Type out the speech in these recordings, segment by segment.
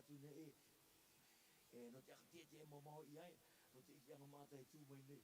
ne no te aktia te mo mo ia no te iki anga mata e tu mai nei.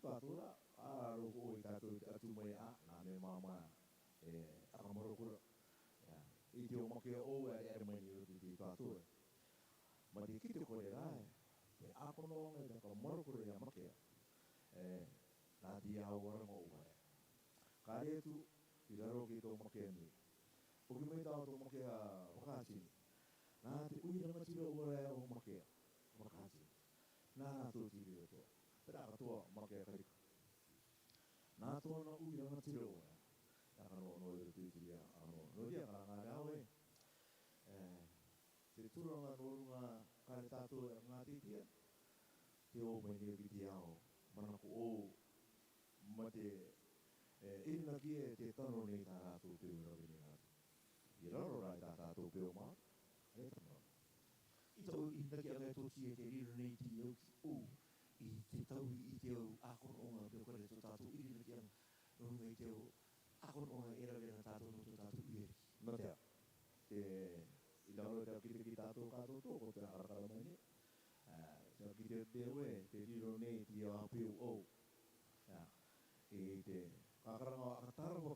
patura aro ko tatu atu mai a na me mama akamaro ko ya itio mo ke o er mai di patura ma di kite ko le ai ako no ngai ka moro ko ya ma ke na dia ora mo wa kare tu iraro ki to mo ke ni o ki mai ta to mo ke a wakati na te ui na matira ora o mo ke wakati na to ti ri to pero ka to mo ke ka na to na ui na matira ora ya ka no no ti ti ya no dia ka na ga we te turo nga no nga kare tato nga ti ti te o mai ni ki ti ao mana ko o mate ina ki te tano nei ta rato pe ura vini nga i raro rai ta rato pe o maa e tano I tau ina ki anga tōsi e te riro nei ti au ki o i te tau i te au akon onga pe kore tō tātou i rina ki anga runga i te au akon onga e rawe na tātou no tō tātou i eri. no te i raro te ki te ki tātou kato tō ko te harakara mai ne te ki te pewe te riro nei ti a pe o i te kakaranga akatarawa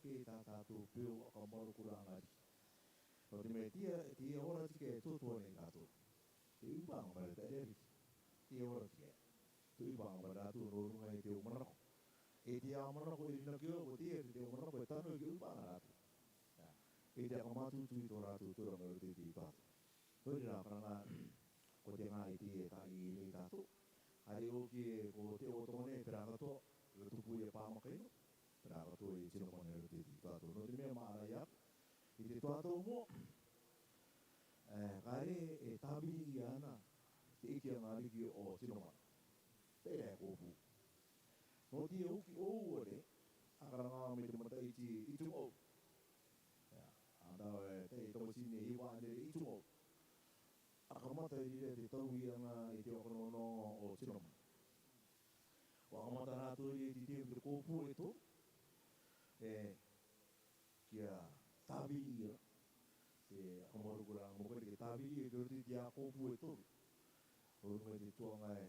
ke tā tātou peo a ka maru kura angari. No te mea tia ora tike tōtua nei kātou. Te upanga mara te eri. Tia ora tike. Te upanga mara rātou no runga i te o manako. E tia a manako e rina ki o tia te o manako e tano i ke upanga rātou. E tia ka mātutu i tō rātou tūranga o te ti pātou. Hoi rā paranga ko te ngā i tia tā i nei tātou. Hari o ki e ko te o tōne pera katoa. I tupu i a pāmakaino. Pera katoa i tino mana o te ti pātou. No te mea maara i aku. I te tātou mo. Kare e tābiri i ana. Te iki a ngā riki o tino mana. Pere e kōpū. No te uki o ore. Akara ngā me te mata iti i tu au. Andau e te tamasine i wāne i tu au. Akamata i re te tau i ana i te okonono o tino mana. Wakamata rātou i te te kōpū e tō. Kia tābiri i ana. Te akamaru kura mokore ke tābiri e kore te a kōpū e tō. O runga te tuanga e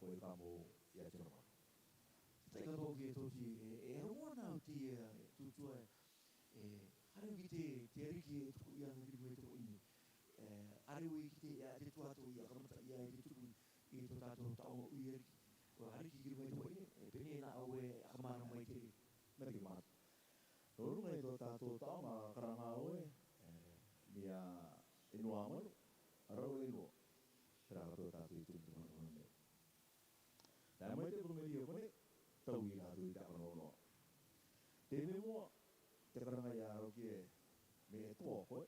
koe kamo i a tino mana. Te katoa ki e tōsi e aroa nāu te tūtua harau ki te riki e tuku i ana kiri koe tō inu. Areu i ki te tuato i a kamata i a e te tuku i tō tātou taonga ui e riki. Ko hariki kiri koe tō inu, pene na au e akamana mai te riki. Mete ki mātu. No runga i tō tātou taonga karanga oe. Ni a inua amanu. Arau e inua. Pera kato tātou i tūtu mana mana mea. Nā mai te pungari e kone. Tau i tātou i tākana onoa. Te me mua. Te karanga i aro ki e. Me e toa koe.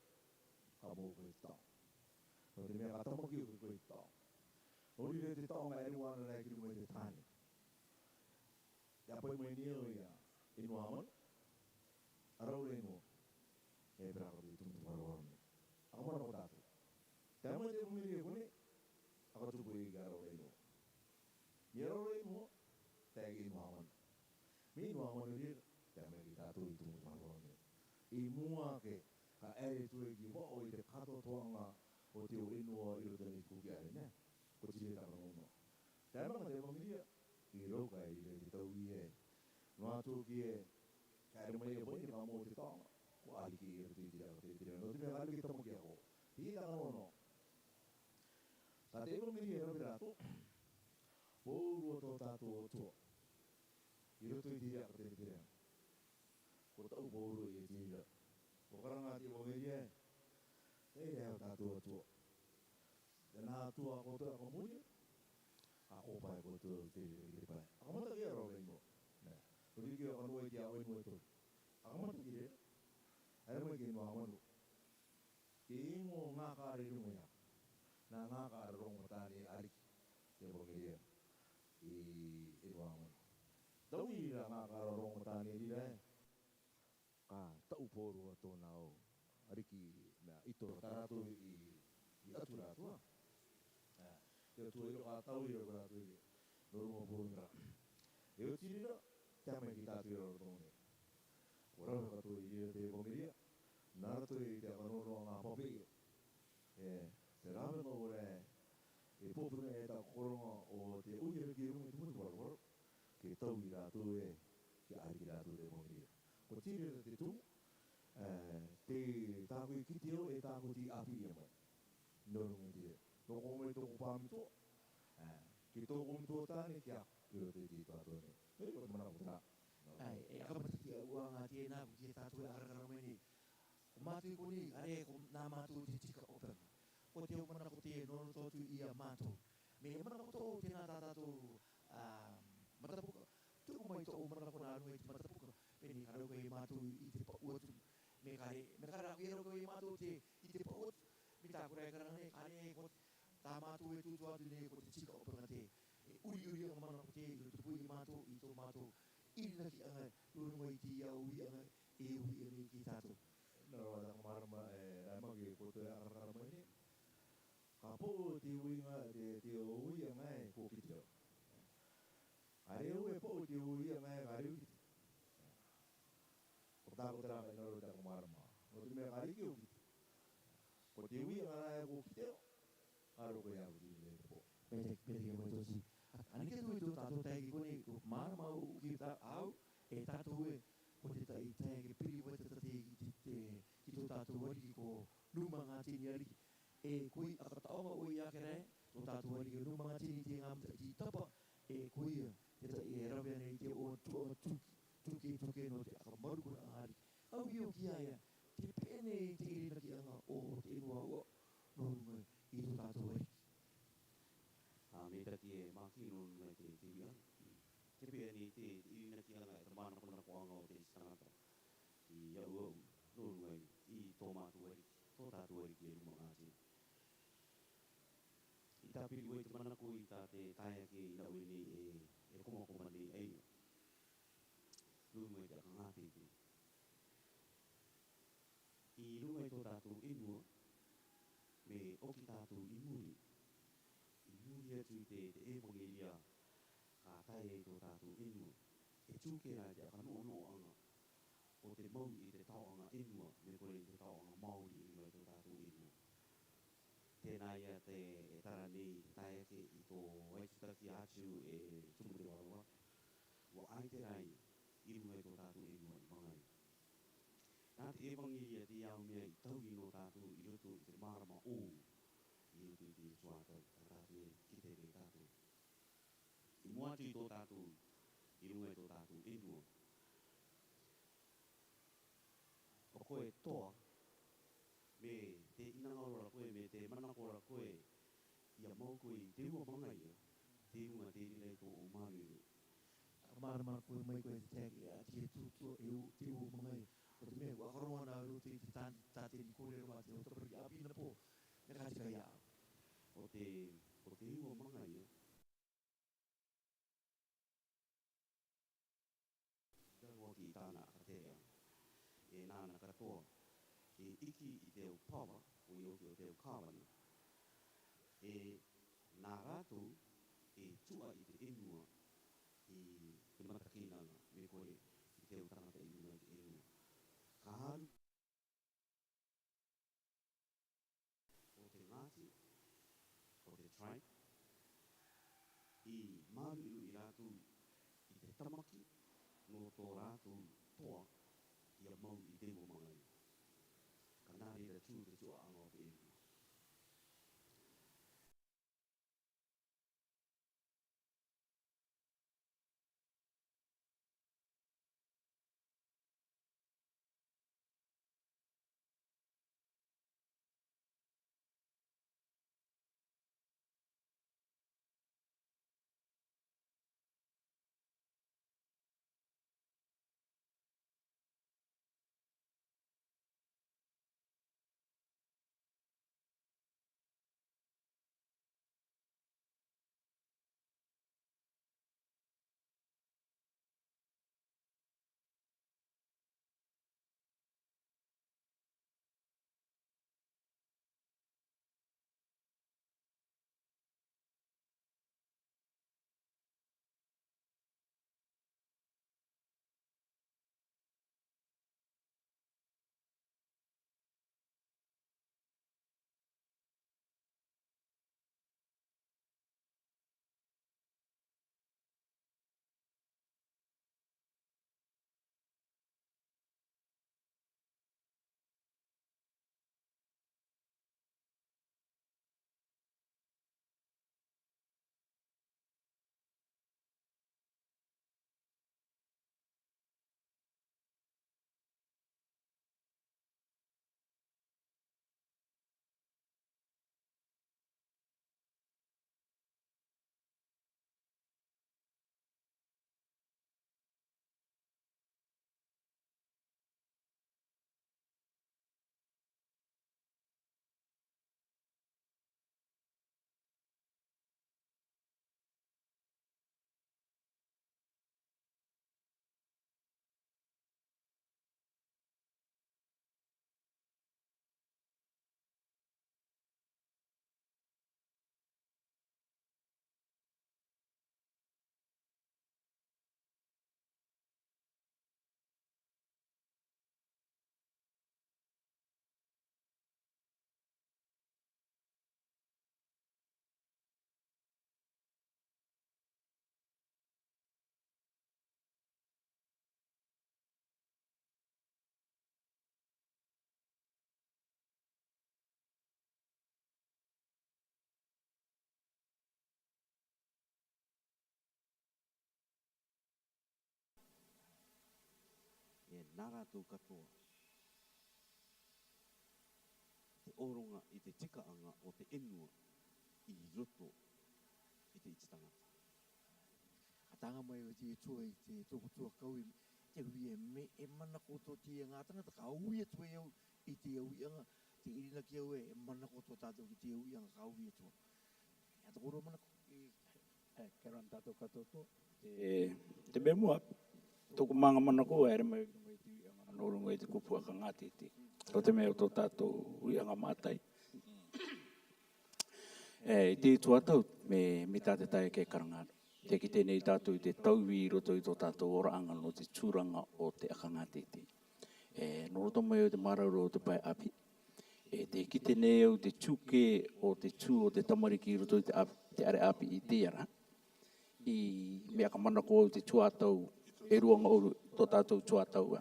Ka mō koe tau. No te mea ka tamaki o koe tau. Ori re te taonga e ruana rei kiri mai te tāne. Te apai mai ni o ia. Inua amanu. Arau re inua. E pera kato i tūtu mana mana mea. Akamana ko tātou. Te amai te pungari e kone. Akatupu i ka arau re inua. I arau re inua. Te agi inua amanu. Me inua amanu rira. Te amai ki tātou i tūtu mana mana mea. I mua ke. Ka ere tue ki wao i te kato toanga o te o inua i roto ni kuki are ne. Ko tiri tākana unua. Te amanga te pangiria. I rauka e i re te tau i e. No atu ki e. Ka ere mai e poini ka mō te taonga. Ko aliki i roto i te raka te tira. No te mea aliki tamaki ako. Hi tākana unua. Tā te pangiria e rawi rātou. Pōuru o tō tātou o tua. I roto i te raka te tira. Ko tau pōuru i e tira. Ko karanga te pangiria e. Te reo tātou o tua. Te nā tua ko tua ko muia. A kopai ko tua te pai. Akamata ki aro reingo. Uri ki o kanua i te au inu e tori. Akamata ki re. Aere mai ki inua amanu. Ki ingo ngā kāre runga ia. Nā ngā kāre rongo tāne ariki. Te pangiria. I inua amanu. Tau i rā ngā kāre rongo tāne rira e. Ka tau pōru a tōna o. Ariki na ito tarato i atu rātua. Te atua iro ka tau iro ka rātua i. Norunga pōrunga. E o tirira. Te amai ki tātu iro tōne. Ko rau kato i ira te pangiria. Narato i te akanono ngā papea. Te rāwenga ore. E pōpuna e tā koronga o te uira ki runga tau I rātou ki ari ki rātou te mongiria. Ko tire te tu, te tāko I kiti o tāko ti api ia mai. Norunga tire. Toko mai toko pāmito, ki toko mito tāne ki ako. Iro te ti tātou ne. Hei, ko te mana ko tā. Ai, akamata ki ua ngā tēnā ku ki tātou arakara mai ni. Ko mātui ko ni, are ko nā mātou te tika openga. Ko te o mana ko te nono tōtu I a mātou. Me mana ko tō tēnā tātou matapuka. Tuku mai tō mana ko nā runga I te matapuka. Peni karau ko I mātou I te pauatu. Me kare aku ero ko I mātou I te pauatu. Me tā kura e karanga kare ko tā mātou e tūtu atu ne ko te tika openga te. Uri anga mana ko te I tupu I mātou I tō mātou. Ina ki anga runga I te ia ui anga e ui anga ki tātou. Nā rā marama rai maki ko te arakara mai ne. Ka pō te uinga, te uinga ko kiti au. Are ue pō te uinga ka reu kiti. Ko tāko te rākai naro te ako marama. Ko te mea ka riki o kiti. Ko te uinga rai ko kiti au. Aro ko iau ki le te pō. Pete ke mai tosi. Anike tui tō tātou taiki kone ko marama o ki tā au. E tātou e ko te tai taiki piri wai te ki tō tātou wari ko numa ngā tini ariki. E koi akataonga o I ake rei, tō tātou wari ke numa ngā tini te ngā mta ki tapa. E koi te tai e rawe nei te o tuke no te akamaru kura ngāri. Au ki o ki aia, te pene te irina ki anga o te inua ua. No runga I tō tātou wari. Me taki e maki no ngai te wia. Te pia ni te irina ki anga e te mana kona ko anga o te istangata. I au au, no ngai I tō mātu wari, tō tātu wari ki e ruma ngāti. I tā piri oi te mana ko I tā te taia ki I nau ni e koma ni eina. No ngai te aka ngāti ki. I runga I tō tātu inua, me o ki tātu I muri. I muri atu te e mangiria ka tai e tō tātou inua. E tūkera te aka no anga o te mau I te tauanga inua me kore I te tauanga Māori I runga I tō tātou inua. Tēnā ia te tara ni tai ake I tō waitutaki atu e tumure warawa. Wa ai te rai I runga I tō tātou inua I mangai. Nā te e mangiria te iau mea I tau I no tātou I roto I te marama o I roto I te tuatau. Tātou e kite me tātou. I mua atu I tō tātou, I runga I tō tātou inua. O koe toa, me te inangaura koe, me te manakora koe, ia mau koe I te ua mangaia, te unga te rina I tō o Māruiru. Marama koe mai koe te tagi a te tūtua te ua mangai. O te mea, wakaroa nā roto I te tāte ni kōrero mā te otapari a pina pō. Me kātika ia. O te ua mangaia, Garoa ki tāna akatea, e nāna katoa, e iki I te au pawa, o I oki o te au kāwana, e nā rātou, e tua I te inua, I te matakinanga, me koe I te au tangata I runga I te inua. Ka haru, o te ngāti, o te tribe, I Māruiru I rātou, I te tamaki, no tō rātou toa, ia mau I te ua mangai. Ka nāre ra tū te tua anga o te inua. nara tō katoa. Te oronga I te tikaanga o te enua I roto I te ititangata. Tanga mai o te tua I te toko tua kau te hui me e mana koto te ngā tangata ka hui atua iau I te au ianga te irina ki au e mana koto tātou ki te au ianga ka hui atua. Ia te koro mana Keran tātou katoto. Te memua, tōku manga mana ko ere mai norunga I te kupu aka ngātiti. O te mea o tō tātou uianga mātai. I te tuatau me tāte tae ke karangara. Te ki tēnei tātou I te tauwi I roto I tō tātou oraanga no te tūranga o te aka ngātiti. No roto mai o te marauro o te pai api. Te ki tēnei au te tūke o te tū o te tamariki I roto I te are api I te ara. I mea ka mana ko te tuatau e ruanga oru tō tātou tuatau.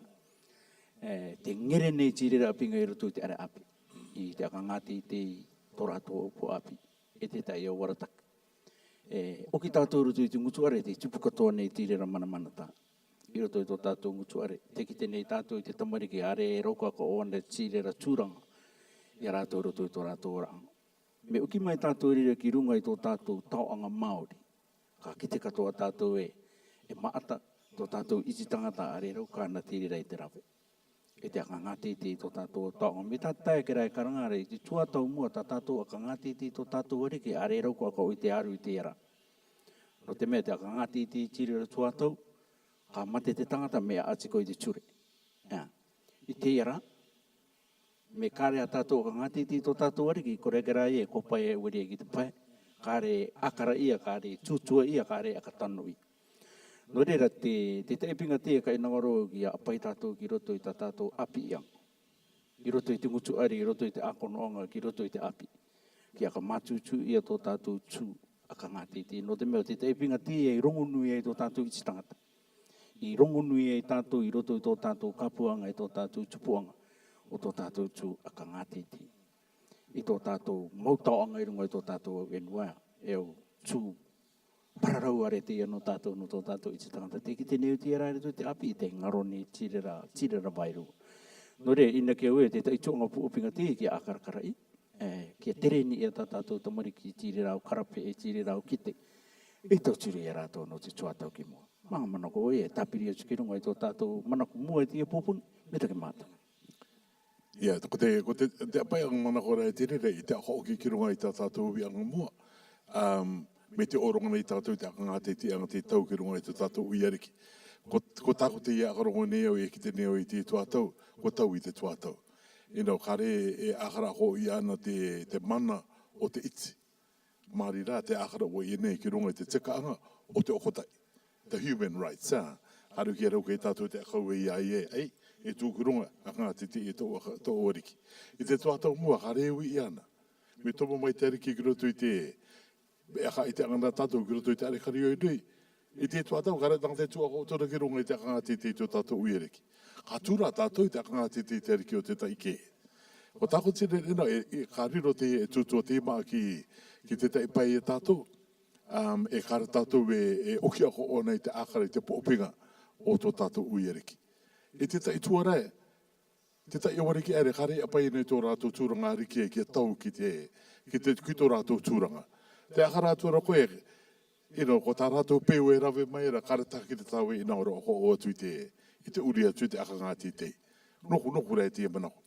Te ngere nei tirera apinga I roto I te are api. I te aka ngātiti tō rātou o api. E te tai o warataka. O ki tātou roto I te ngutuare, te tupu katoa nei tīrera mana tā. I roto I tō tātou ngutuare. Te ki tēnei tātou I te tamariki are e rauka ka oana tīrera tūranga. I a rātou roto I tō rātou oranga. Me uki mai tātou rira ki runga I tō tātou tauanga Māori. Ka kite katoa tātou e maata tō tātou iti tangata are rauka na tīrera I te rawe. E te aka ngātiti I tō tātou tauanga. Me tātai ke rai karangara I te tuatau mua tā tātou aka ngātiti I tō tātou ariki are rauka ka o I te aru I te ara. No te mea te aka ngātiti I tirera tuatau, ka mate te tangata mea atiko I te ture. I te ara, me kāre a tātou aka ngātiti I tō tātou ariki, kore ke rai e kopai e uri ki te pai, kāre akara ia, kāre tūtua ia, kāre aka tanu I. No reira, te teipinga te ka inangaro ki a apai tātou ki roto I tā tātou api iang. I roto I te ngutu ari, I roto I te akonoanga, ki roto I te api. Ki aka mātūtū ia tō tātou tū aka ngātiti. No te mea, te teipinga te I rongonui e tō tātou iti tangata. I rongonui e tātou I roto I tō tātou kapuanga, I tō tātou tupuanga, o tō tātou tū aka ngātiti. I tō tātou mautauanga I runga I tō tātou enua, e o tū pararau are te no tātou no tō tātou iti tangata. Te ki te neu te ara reto te api I te ngaroni tirera vairu. No re, ina ke ue te taitonga puopinga te ki a akarakarai. Kia tereni e tā tātou tamariki tirera o karape e tirera o kite. E tau tiri e rātou no te tuatau ki mua. Manga manako e tapiri atu ki runga I tō tātou manako mua e tia pōpun, me take mātanga. Ia, ko te apai ang manako rai tirera I te ahoki ki runga I tā tātou uwi anga mua. Me te oronga nei tātou te aka ngātiti anga te tau ki runga I te tātou uiariki. Ko tāko te ia akarongo neo e ki te neo I te tuatau, ko tau I te tuatau. Ino, kare e akara ho I ana te mana o te iti. Māri rā te akara o I nei ki runga I te tikaanga o te okotai. The human rights, Haru ki arau kei tātou te akau e ia e tūku runga a ngātiti e tō oriki. I te tuatau mua, kare ui I ana. Me tomo mai te ariki ki roto I te e aka I te angana tātou ki roto I te arekari o I nui. I te tuatau, kare tanga te tuako o tōna ki runga I te ngātiti I tō tātou uiereki. Ka tūra tātou I te ngātiti I te ariki o te taike. O tāko tine rena e ka riro te e tūtua te maa ki te taipai e tātou. E kare tātou e oki ako ona I te akara I te pōpinga o tō tātou uiereki. E te tai tuarae, te tai awariki ere kare apai nei tō rātou tūranga ariki e kia tau ki tō rātou tūranga. Te akara atua koe, ko tā rātou pēu e rawe mai ra kare taki te tau e ina ora o o atu I te uri atu I te aka ngāti te. Noku rei tia manako.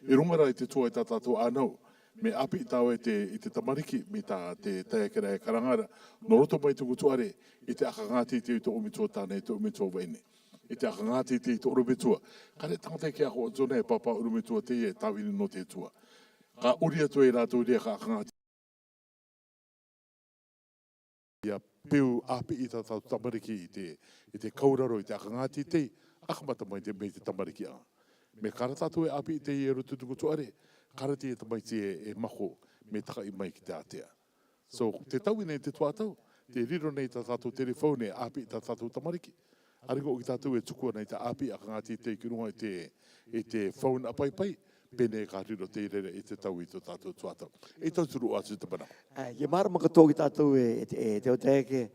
E rungara I te tua I tā tātou ānau, me api I tāu I te tamariki, me tā te taekera e karangara, no roto mai tuku tuare, I te aka ngāti te I te omitua tāne, I te omitua waine. I te aka ngāti te I te urumitua. Kare tangata ki ako o tōne e papa urumitua te e tāwini no te tua. Ka uri atu e rātou rea ka aka ngāti. Ia peu api I tā tātou tamariki I te kauraro I te aka ngāti te, akamata mai te mei te tamariki a. Me kara tātou e api I te I e rutu tuku tuare, kara te e tamai te e mako me taka I mai ki te atea. So, te tau nei te tuatau, te riro nei tā tātou telefone api I tā tātou tamariki. Aringo o ki tātou e tukua nei te api aka ngāti te ki runga I te phone apaipai, pene ka riro te rere I te tau I tō tātou tuatau. E tau turu atu te mana. Ia mara maka tōki tātou e te o teake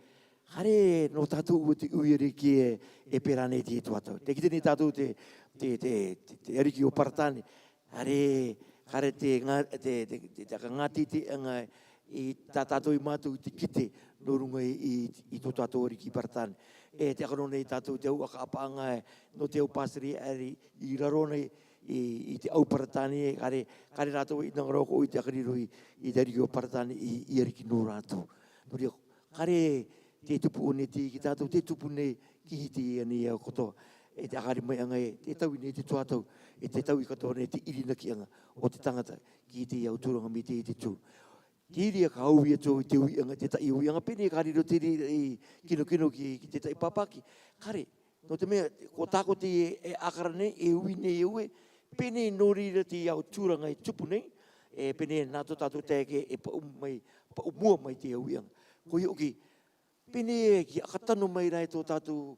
hare no tatu uti uiri ki e perane ti tuato. Te kite ni tatu te eriki o partani. Hare te ngati te anga i tatu i matu te kite no runga i to tatu ori ki partani. E te akano nei tatu te au aka apa anga no te au pasri ari i rarona i te au partani kare rato i nangaroko i te akariro i te eriki o partani i eriki no rato. Nori kare te tupu o ne te ki tātou, te tupu ne ki hiti ani au kotoa. E te akari mai anga te tau i ne te tuatau, e te tau i katoa ne te irina ki anga o te tangata ki hiti au turanga mi te tū. Ki iria ka au ia tō i te ui anga, te tai ui anga pene, kari ro te i kino ki te tai papaki. Kare, no te mea, ko tāko te e akara nei, e ui nei e ue, pene nori ra te au turanga i tupu nei, e pene nāto tātou tēke e pa umua mai te ui anga. Ko i oki, pene ki akatano mai rai tō tātou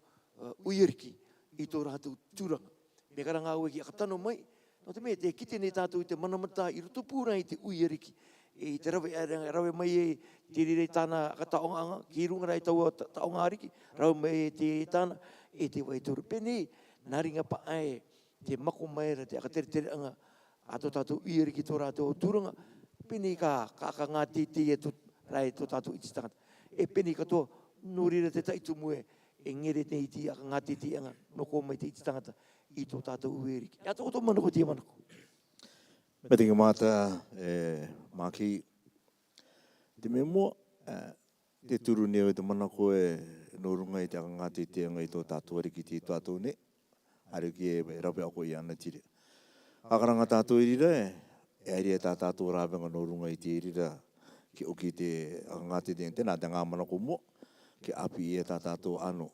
uiriki i tō rātou tūranga. Me karanga au e ki akatano mai, no te mea te kite nei tātou i te manamata i roto pūra i te uiriki. I te rawe mai e te rire tāna akataonga anga, ki runga rai tau taonga ariki, rawe mai e te tāna e te waituru. Pene, naringa pa ae, te mako mai ra te akatere anga, a tō tātou uiriki tō rātou tūranga, pene ka ngā te e rai tō tātou iti tangata. E pene katoa, no rira te taitu mue, e ngere te iti aka ngā te anga, no ko mai te iti tangata, i tō tātou ueriki. Ia tō manako tia manako. Me te mata, maki, te me mua, te turu neo e te manako e no runga i te aka ngā te anga i tō tātou ariki ti tātou ne, are ki e rawe ako i ana tiri. Akaranga tātou i rira e airi e tā tātou rāwenga no runga i te rira, ki oki te ngāti te nā te ngā manako mua, ki api e tā tātou ano.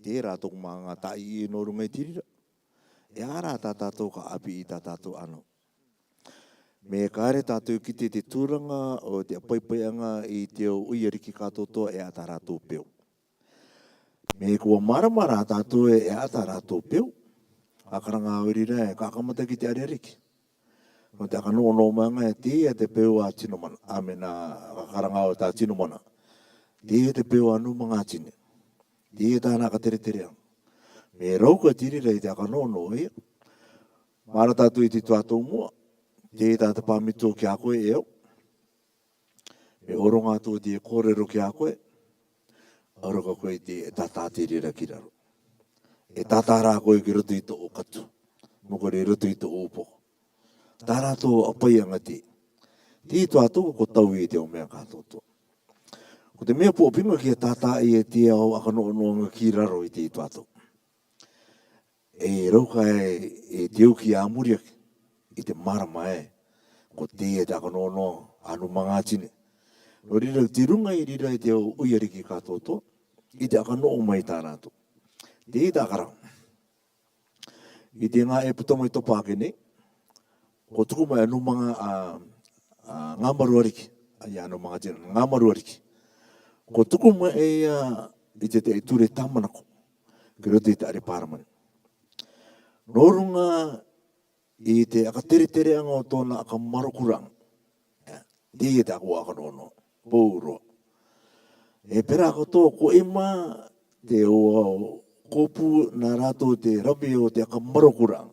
Te rātou mā ngā tai i no runga i tirira. E ara tā tātou ka api i tā tātou ano. Me kāre tātou ki te tūranga o te paipaianga i te uiariki kātotoa e a tā rātou peo. Me kua maramara tātou e a tā rātou peo. Akaranga aurira e kākamata ki te areriki. No te aka no manga e te peo a tino mana. Amena karanga o tā tino mana. Te peo anu mga tine. Te tāna ka tere ang. Me rauka tiri rei te aka no e. Mara tātou i te tuatou mua. Te tāta pāmito ki a koe e au. Me oronga tō te kōrero ki a koe. Aroka koe te tātā tiri ra ki raro. E tātā rā koe ki roto i tō o katu. Moko re roto i tō o poko. Tā rātou apai anga te. Te tuatou ko tau i te o mea kātoto. Ko te mea pōpinga ki a tātā i e te au aka noonga ki raro i te tuatou. E rauka e te au ki a muriaki i te marama e. Ko te e te aka noonga anu mga tine. No rira te runga i rira i te au uiariki kātoto. I te aka noo mai tā rātou. Te i tā karang. I te ngā e puta mai topa ake nei. Ko tuku mai anu mga ngā maruariki. Ai anu mga tira, ngā maruariki. Ko tuku mai i te e ture tamanako. Ki roto i te are pāramani. Nō runga i te aka tere anga o tōna aka marokurang. Te i te ako aka nono. Pōroa. E pera ako tō ko ima te o kopu nā rātou te rabi o te aka marokurang.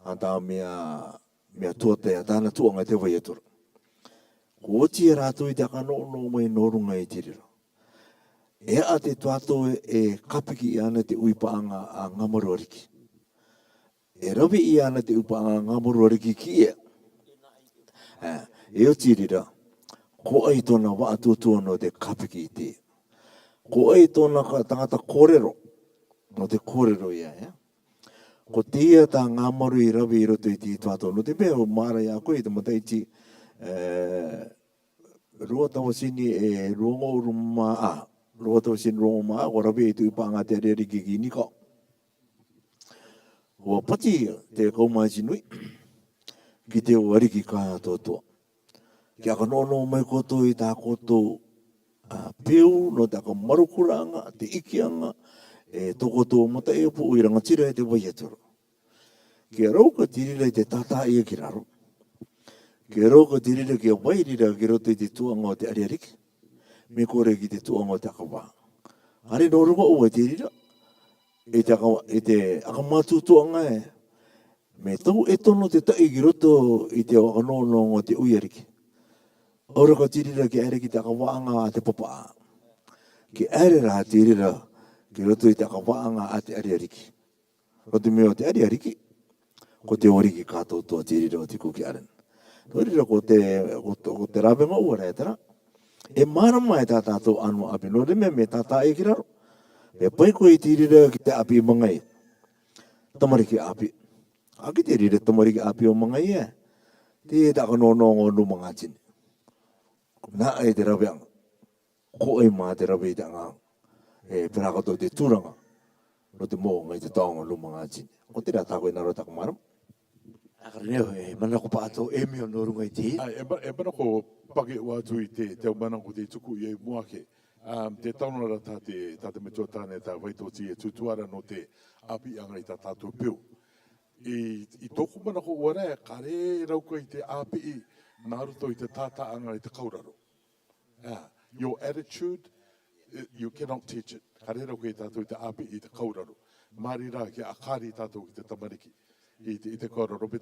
Anta mea tuatea, tāna tuanga te waiatura. Ko oti e rātou i te aka no mai norunga i tirira. E a te tuatou e kapiki i ana te uipaanga a ngamaruariki. E rawi i ana te uipaanga a ngamaruariki ki e. E o tirira, ko ai tōna waatuatua no te kapiki i te. Ko ai tōna tangata kōrero, no te kōrero ia, ko tia tā ngā maru i rawi i roto i ti tuatou. No te mea o mara i a koe i te mataiti rua tawasini e ruongo urumaa. Rua tawasini ruongo maa, ko rawi i tu ipanga te areriki ki nika. Ua pati te kaumāsi nui ki te o ariki kā tōtua. Ki aka nono mai koto i tā koto peu no te aka marukuranga, te ikianga, e toko tō mata e opo i rangatira e te waiatoro. Kia rauka tirira i te tata ia ki raro. Kia rauka tirira ki a wairira ki roto i te tuanga o te ariariki. me kore ki te tuongo te akawa. Are no runga ua te rira. E te akamatu tuonga e. Me tau e tono te tai ki roto i te wakanono o te uiariki. Ora ka tirira ki ere ki te akawaanga a te papa. Ki ere rā tirira ki roto i te akawaanga a te ariariki. Ko te mea o te ariariki, ko te oriki kātou toa tirira o te kuki aren. Torira ko te rawenga ua rea tera. E marama e tātātou anu api. No re me tātā e ki raro. E pai ko i tirira ki te api mangai. Tamariki api. Aki te rira tamariki api o mangai e. Te e takanono ngonu mga tini. Nā e te raweanga. Ko e mā te rawe i te anga. E pērakato te tūranga. No te mō ngai te taonga lu mga tini. Ko te rā tāko i naro taka marama. Akareo e mana ko pātou e mea no runga i te. E mana ko pake ua atu i te mana ko te tuku i e muake. Te taunara tā te metua tāne tā waitoti e tutuara no te api anga i tā tātou piu. I tōku mana ko ua rea, ka re rauka i te api i nā ruto i te tāta anga i te kauraro. Your attitude, you cannot teach it. Ka re rauka i tātou i te api i te kauraro. Māri rā ki a kāri tātou i te tamariki. I te kauraro, me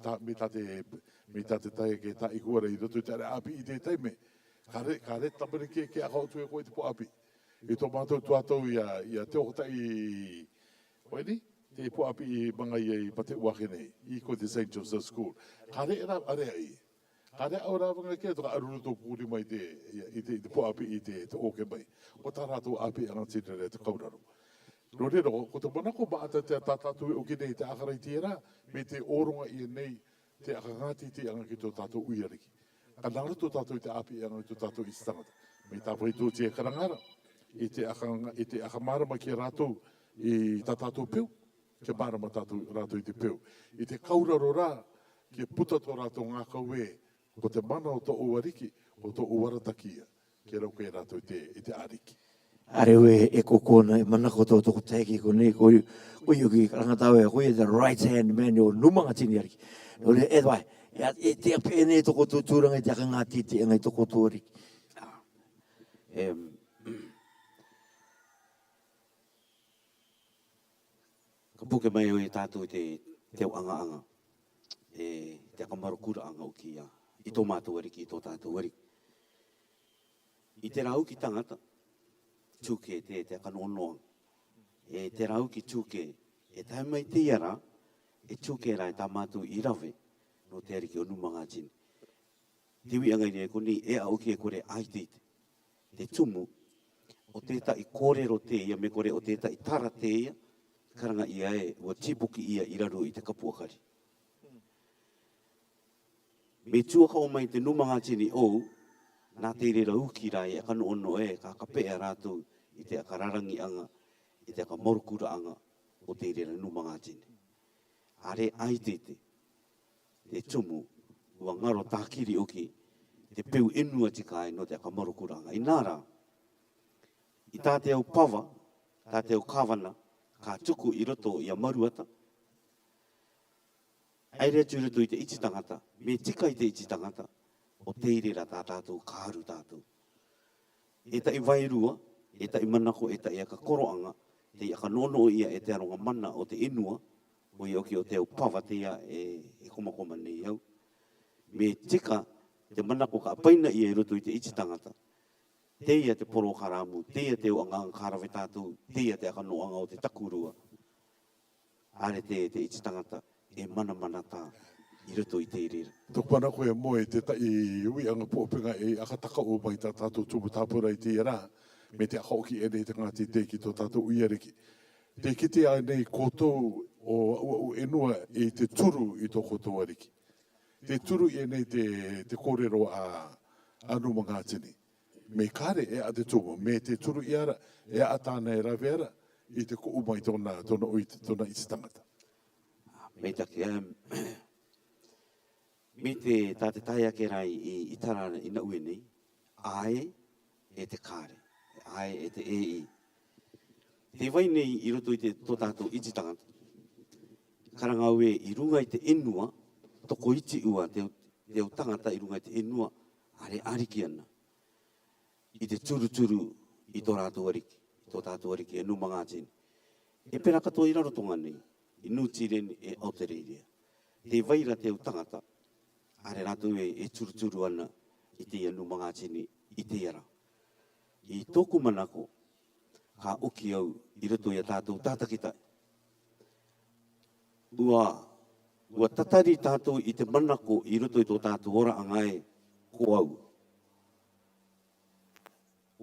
tā te tae ke tā i kuara i roto i te api i te taime. Ka re tamariki ke a kautu e koe te po api. I tō mātou tuatou i a te okota i... Oini? Te po api i mga i pate uake nei. I ko te St. Joseph School. Ka re era area i. Ka re au rāwanga ke toka aruru tō kūri mai te po api i te oke mai. O tā rātou api angatine re te kauraro. No rero, ko te manako maata te tātātou e oke nei te akarai tira, me te oronga i nei te akangati te anga ki tō tātou uiariki. Ka nara tō tātou i te api anga i tō tātou i stangata. Me tā pai tō te karangara, i te akamarama ki rātou i tā tātou piu, ke marama rātou i te piu. I te kauraro rā, ke puta tō rātou ngā kaue, ko te mana o tō uariki, o tō uaratakia, ke rauke rātou i te ariki. Arewe e kokona e manako tō toko teiki ko nei ko yuki karangatau e koe the right hand man o numanga tini ariki. Nore e dwai, e te api e nei toko tō tūranga i te aka ngā titi e ngai toko tō ariki. Ka puke mai o e tātou te anga. Te akamarukura anga o ki a. I tō mātou ariki, i tō tātou ariki. I te rau ki tangata, tūke te akanonoa. E te rau ki tūke, e tai mai te iara, e tūke rai tā mātou i rawe, no te ariki o numanga tini. Te wi angai ne koni e au ki e kore aitite. Te tumu, o tēta i kōrero te ia, me kore o tēta i tara te ia, karanga ia e, ua tipuki ia i raru i te kapuakari. Me tuaka o mai te numanga tini ou, nā te rera uki rai, e kano ono e, ka kapea rātou, i te akararangi anga, i te akamorukura anga, o te rera numanga tini. Are aitete, te tumu, ua ngaro tākiri uki, te peu enua tikai no te akamorukura anga. I nāra, i tā te au pawa, tā te au kawana, ka tuku i roto i a maruata, aere tūruto i te iti tangata, me tika i te iti tangata, o teirera tā tātou, kāru tātou. E ta i wairua, e ta i manako, e ta i aka koroanga, te i aka nono ia e te aronga mana o te inua, o i oki o te au pawa te ia e komakoma nei au. Me tika, te manako ka paina ia i roto i te iti tangata, te ia te poro karamu, te ia te o anga kārawe tātou, te ia te aka noanga o te takurua. Are te iti tangata, e mana tā i roto i te irira. Tok pana koe moe te tai ui anga pōpinga e akataka o mai tā tātou tumu tāpura i te ira, me te akaoki e nei te ngāti te ki tō tātou uiariki. Te kite a nei koutou o enua e te turu i tō koutou ariki. Te turu i nei te kōrero a numa ngātini. Me kare e a te tumu, me te turu i ara, e a tāna e rawera, i te ko umai tōna iti tangata. Me take, me te tāte tai ake rai i tarana i na ue nei, ae e te kāre, ae e te ei. Te wai nei i roto i te tō tātou iti tangata. Karanga ue i runga i te enua, toko iti ua te au tangata i runga i te enua, are ariki ana. i te turu i tō rātou ariki, tō tātou ariki e nu mga tini. E pera katoa i raro tonga nei, i nu tireni e Aotearoa. Te vaira te au tangata, are rātou e turu ana i te anu mga tini i te ara. I tōku manako, ka oki au i roto i a tātou tātakitai. Ua tatari tātou i te manako i roto i tō tātou ora angai ko au.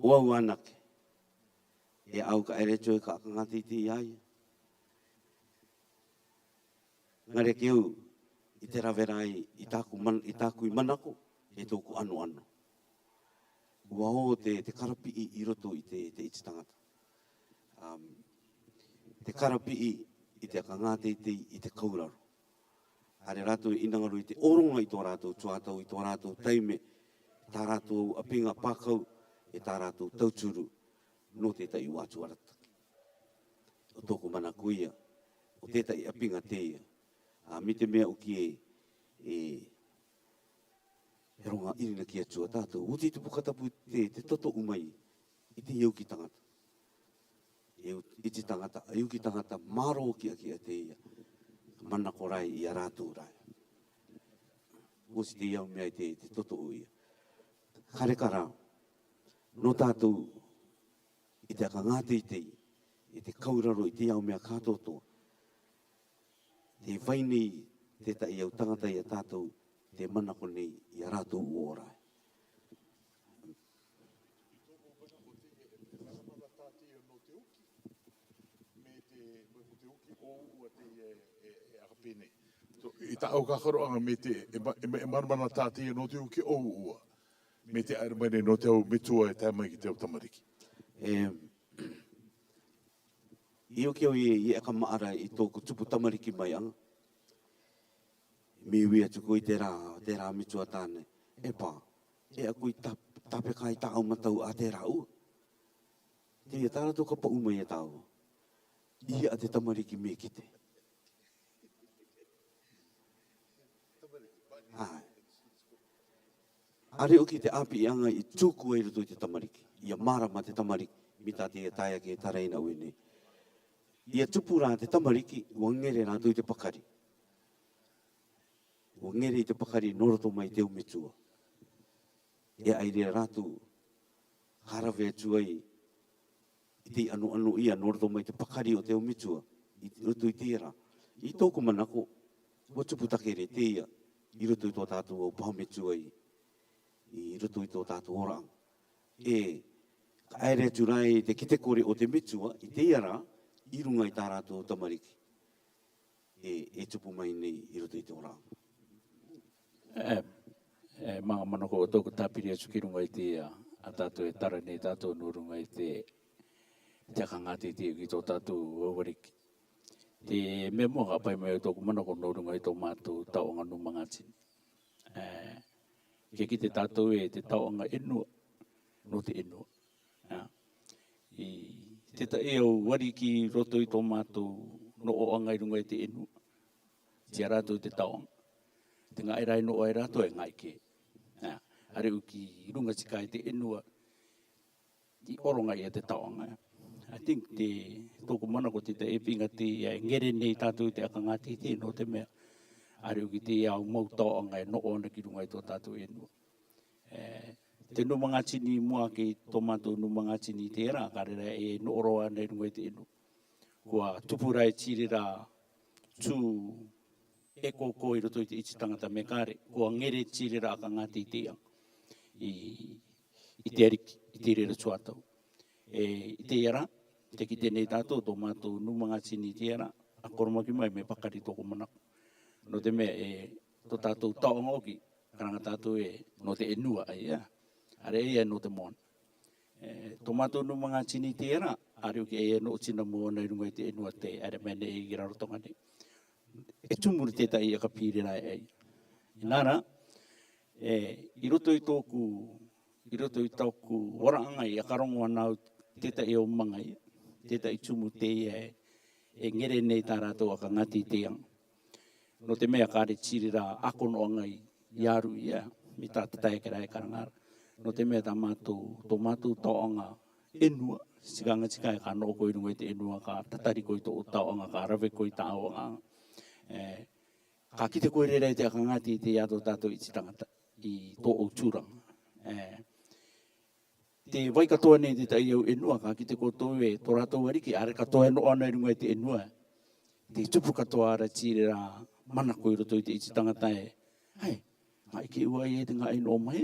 O au anake. E au ka ere tōi ka ngati ti ai. Ngare ke au i te rawerai i tāku i manako e tōku anu. Ua o te karapi i roto i te iti tangata. Te karapi i te kangate i te kauraro. Are rātou inangaru i te oronga i tō rātou tuatau, i tō rātou taime, tā rātou apinga pākau, e tā rātou tauturu, no tētai wātu arata. O tōku mana kuia, o tētai apinga teia. Mi te mea uki e ronga irina ki atua tātou. O te pukatapu te toto umai, i te iauki tangata. I te tangata, iauki tangata, maro ki a teia. Mana ko rai i a rātou rai. O si te iau mea i te toto uia. Kare kara, no tātou i te aka ngāte i te kauraro i te iau mea kātotoa. Te vai nei te ta iau tangata i a tātou te mana ko nei i a rātou uorai. I ta au kakaro anga me te e marmana tātia no te uki o ua. Me te aermane no te au metua e tāmai ki te au tamariki. I o keo i eka maara i tōku tupu tamariki mai anga. Me wea tuku i te rā metua tāne. E pā, e a kui tape kai tā au matau a te rā ua. Te ia tāra tō kapa umai e tāu. I a te tamariki me kite. Are o ki te api anga i tūku e ruto i te tamariki. Ia marama te tamariki, mita te e taia ki e tareina uene. Ia tupu rā te tamariki, ua ngere rā tui te pakari. Ua ngere i te pakari noroto mai te umetua. E aire rātu harawe atua i te anu ia noroto mai te pakari o te umetua. I ruto i te era. I tōku manako, ua tupu takere te ia. I ruto i tō tātou au pahametua i ruto i tō tātou orang. Ka aere atu rai te kite kore o te metua, i te iara, i runga i tā rātou tamariki. E tupu mai nei i ruto i tō orang. Mga manako o tōku tāpiri atu ki runga i te a tātou e tara nei tātou no runga i te akangati te ki tō tātou wawariki. Te me moa pai mai o tōku manako no runga i tō mātou tauanga no mga tini. Ke ki te tātou e te tauanga enua, no te enua. I te ta e au wari ki roto i tō mātou no o anga i runga i te enua. Tia rātou te tauanga. Te ngai rai no ai rātou e ngai ke. Are uki runga tika i te enua, i oronga i a te tauanga. I think te tōku manako te e pinga te ngere nei tātou te akangati te no te mea. Are uki te au mau tauanga e no ona ki runga i tō tātou enua. Te no mga tini mua ki tō mātou no mga tini te era, karera e no oroa nei runga i te enua. Kua tupura e tirira tū e kōkō i roto i te iti tangata me kare. Kua ngere tirira akangati te ang. I te ariki, i te rera tuatau. I te era, te ki tenei tātou tō mātou no mga tini te era, a koromaki mai me pakari tōku manako. No te mea tō tātou taonga oki, karanga tātou no te enua ai, are no te mona. Tō mātou no mga tini te era, are uki no tina mona i runga i te enua te, are mene i girarotonga ne. E tumuri tētai i aka pīre rai ai. Nara, i roto i tōku oraanga i akarongo anau tētai o mangai, tētai tumu te e ngere nei tā rātou aka ngati te ang. No te mea kāre tirira akono angai i aru ia, mi tā tatai ke rai karangara. no te mea tō mātou taonga enua, sikanga tika e ka no koe runga i te enua, ka tatari koe tō taonga, ka rawe koe taonga. Ka kite koe rera i te akangati i te ato tātou i te tangata i tō o tūranga. Te vai katoa nei te tai au enua, ka kite koe tō e tō rātou ariki, are katoa e no ana i runga i te enua. Te tupu katoa ara tire rā mana koe roto i te iti tangata e, hei, ngā ike ua i e te ngā ino mai,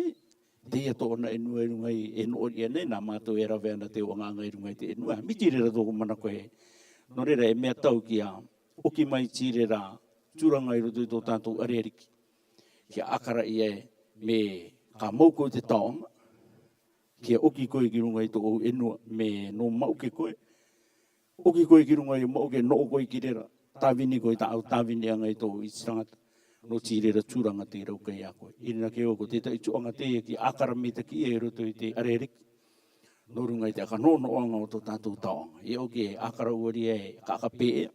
te ia tō ona enua i runga i eno ori ane, nā mātou e rawe ana te o nganga i runga i te enua. Mi tire rā tōku mana koe, no rera e mea tau ki a oki mai tire rā tūranga i roto i tō tātou areriki. Ki a akara i e me ka mauko i te taonga, ki a oki koe ki runga i tō o enua me no mauke koe. Oki koe ki runga i mauke no koe ki rera. Tāwini koe tā au tāwini anga i tō i tangata. No tīrera tūranga te rau kai a koe. Irina ke oko te tai tuanga te ki akara me te ki e roto i te areriki. No runga i te aka nono anga o tō tātou taonga. I oki e akara uari e kakape ea.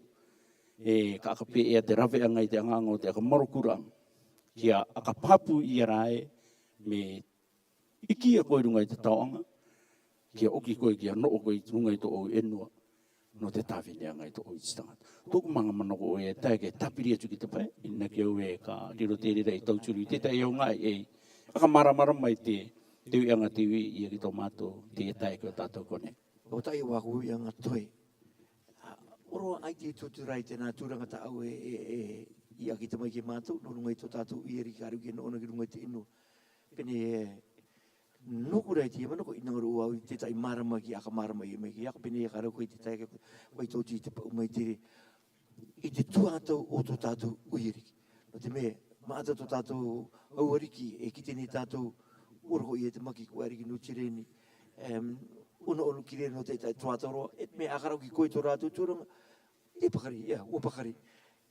E kakape ea te rawe anga i te anganga o te aka marokuranga. Ki a aka papu i arae me iki a koe runga i te taonga, ki a oki koe ki a noo koe runga i tō o enua, no te tāwhine anga i tō o ititangata. Tōku manga manoko e tae ke tapiri atu ki te pai, ina ki au e ka riro te rira i tauturu i te tae au ngai e, aka maramara mai te ui anga te ui i a ki tō mātou, te e tae ki o tātou kone. O tai waku i anga toi. Oro ai te tuturai tēnā tūranga ta au i a ki te mai ki mātou, no runga i tō tātou i eri kāru ki no ona ki runga i te inu. Pene noko rei te manoko i nangaru au i te tai marama ki aka marama i mei ki aka pene e kāru koe te tai ka koe tōti i te pau mai tere. I te tuātau o tō tātou uiriki. No te me, maata tō tātou auariki e ki tēne tātou urho i e te maki kua ariki no tireni. Ono ki re no te tai tuātau roa, e me akarau ki koe tō rātou tūranga, e pakari, o pakari.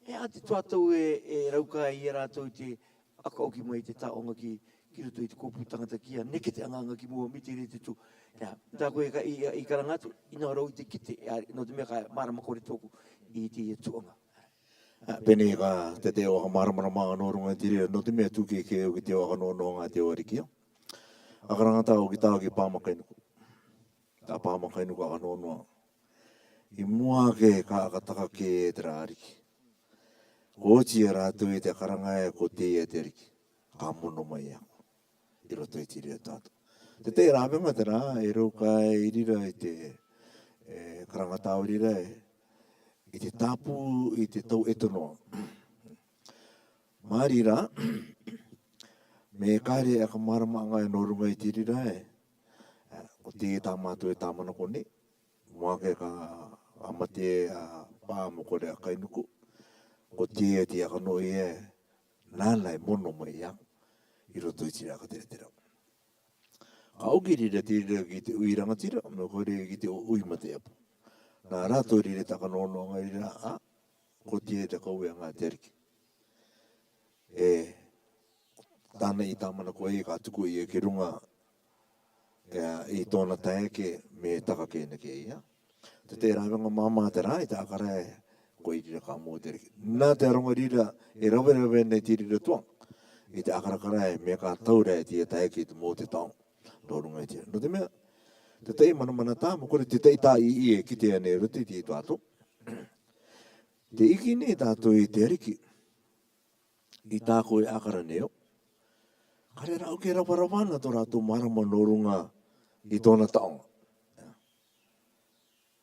E a te tuātau e rauka i e rātou te aka oki mai te taonga ki roto i te kōpū tangata kia, neke te anganga ki mua miti re te tū. Tā koe i karangatu, ina rau i te kite, no te mea ka marama kore tōku i te tuanga. Pene ka te te oaka maramara maa no runga tiri, no te mea tūke ke o ki te oaka no ngā te oarikia. A karangata o ki tāo ki pāmakainuku. Tā pāmakainuku aka no noa. I mua ke ka akataka ke e te rāriki. Ko oti e rātou e te karanga e ko te e te riki. Ka mono mai ako. I roto i tiri e tātou. Te te rāwenga te rā, e rauka e irira i te karangata o irira i te tāpū i te tau etonoa. Māri rā, me kāre e ka maramanga e no runga i tiri rā ko te tā mātou e tā mana kone, mua ke ka amate a pāmo kore a kainuku, ko te te aka no e nānai mono mai ia, i roto i tiri aka tere tere. Ka auki rira tira ki te uiranga tira, me kore ki te uimate apu. Nā rātou rire taka nono ngā rira, ko te te kaue ngā te ariki. Tāna i tāmana koe i ka tuku i e ke runga i tōna taeke me taka kēna ke ia. Te te rāwenga māmā te rā i tā akara ko i rira ka mō te ariki. Nā te aronga rira e rawe nei ti rira tuang. I te akarakara me ka taura e te taeke i te mō te taong. No runga i tira. No te mea, te tei mana tā, mo kore te tei tā i e ki te ane ruti ti i tātou. Te iki ne tātou i te ariki, i tā koe akara neo. Kare rau ke rawarawana tō rātou marama no runga i tōna taonga.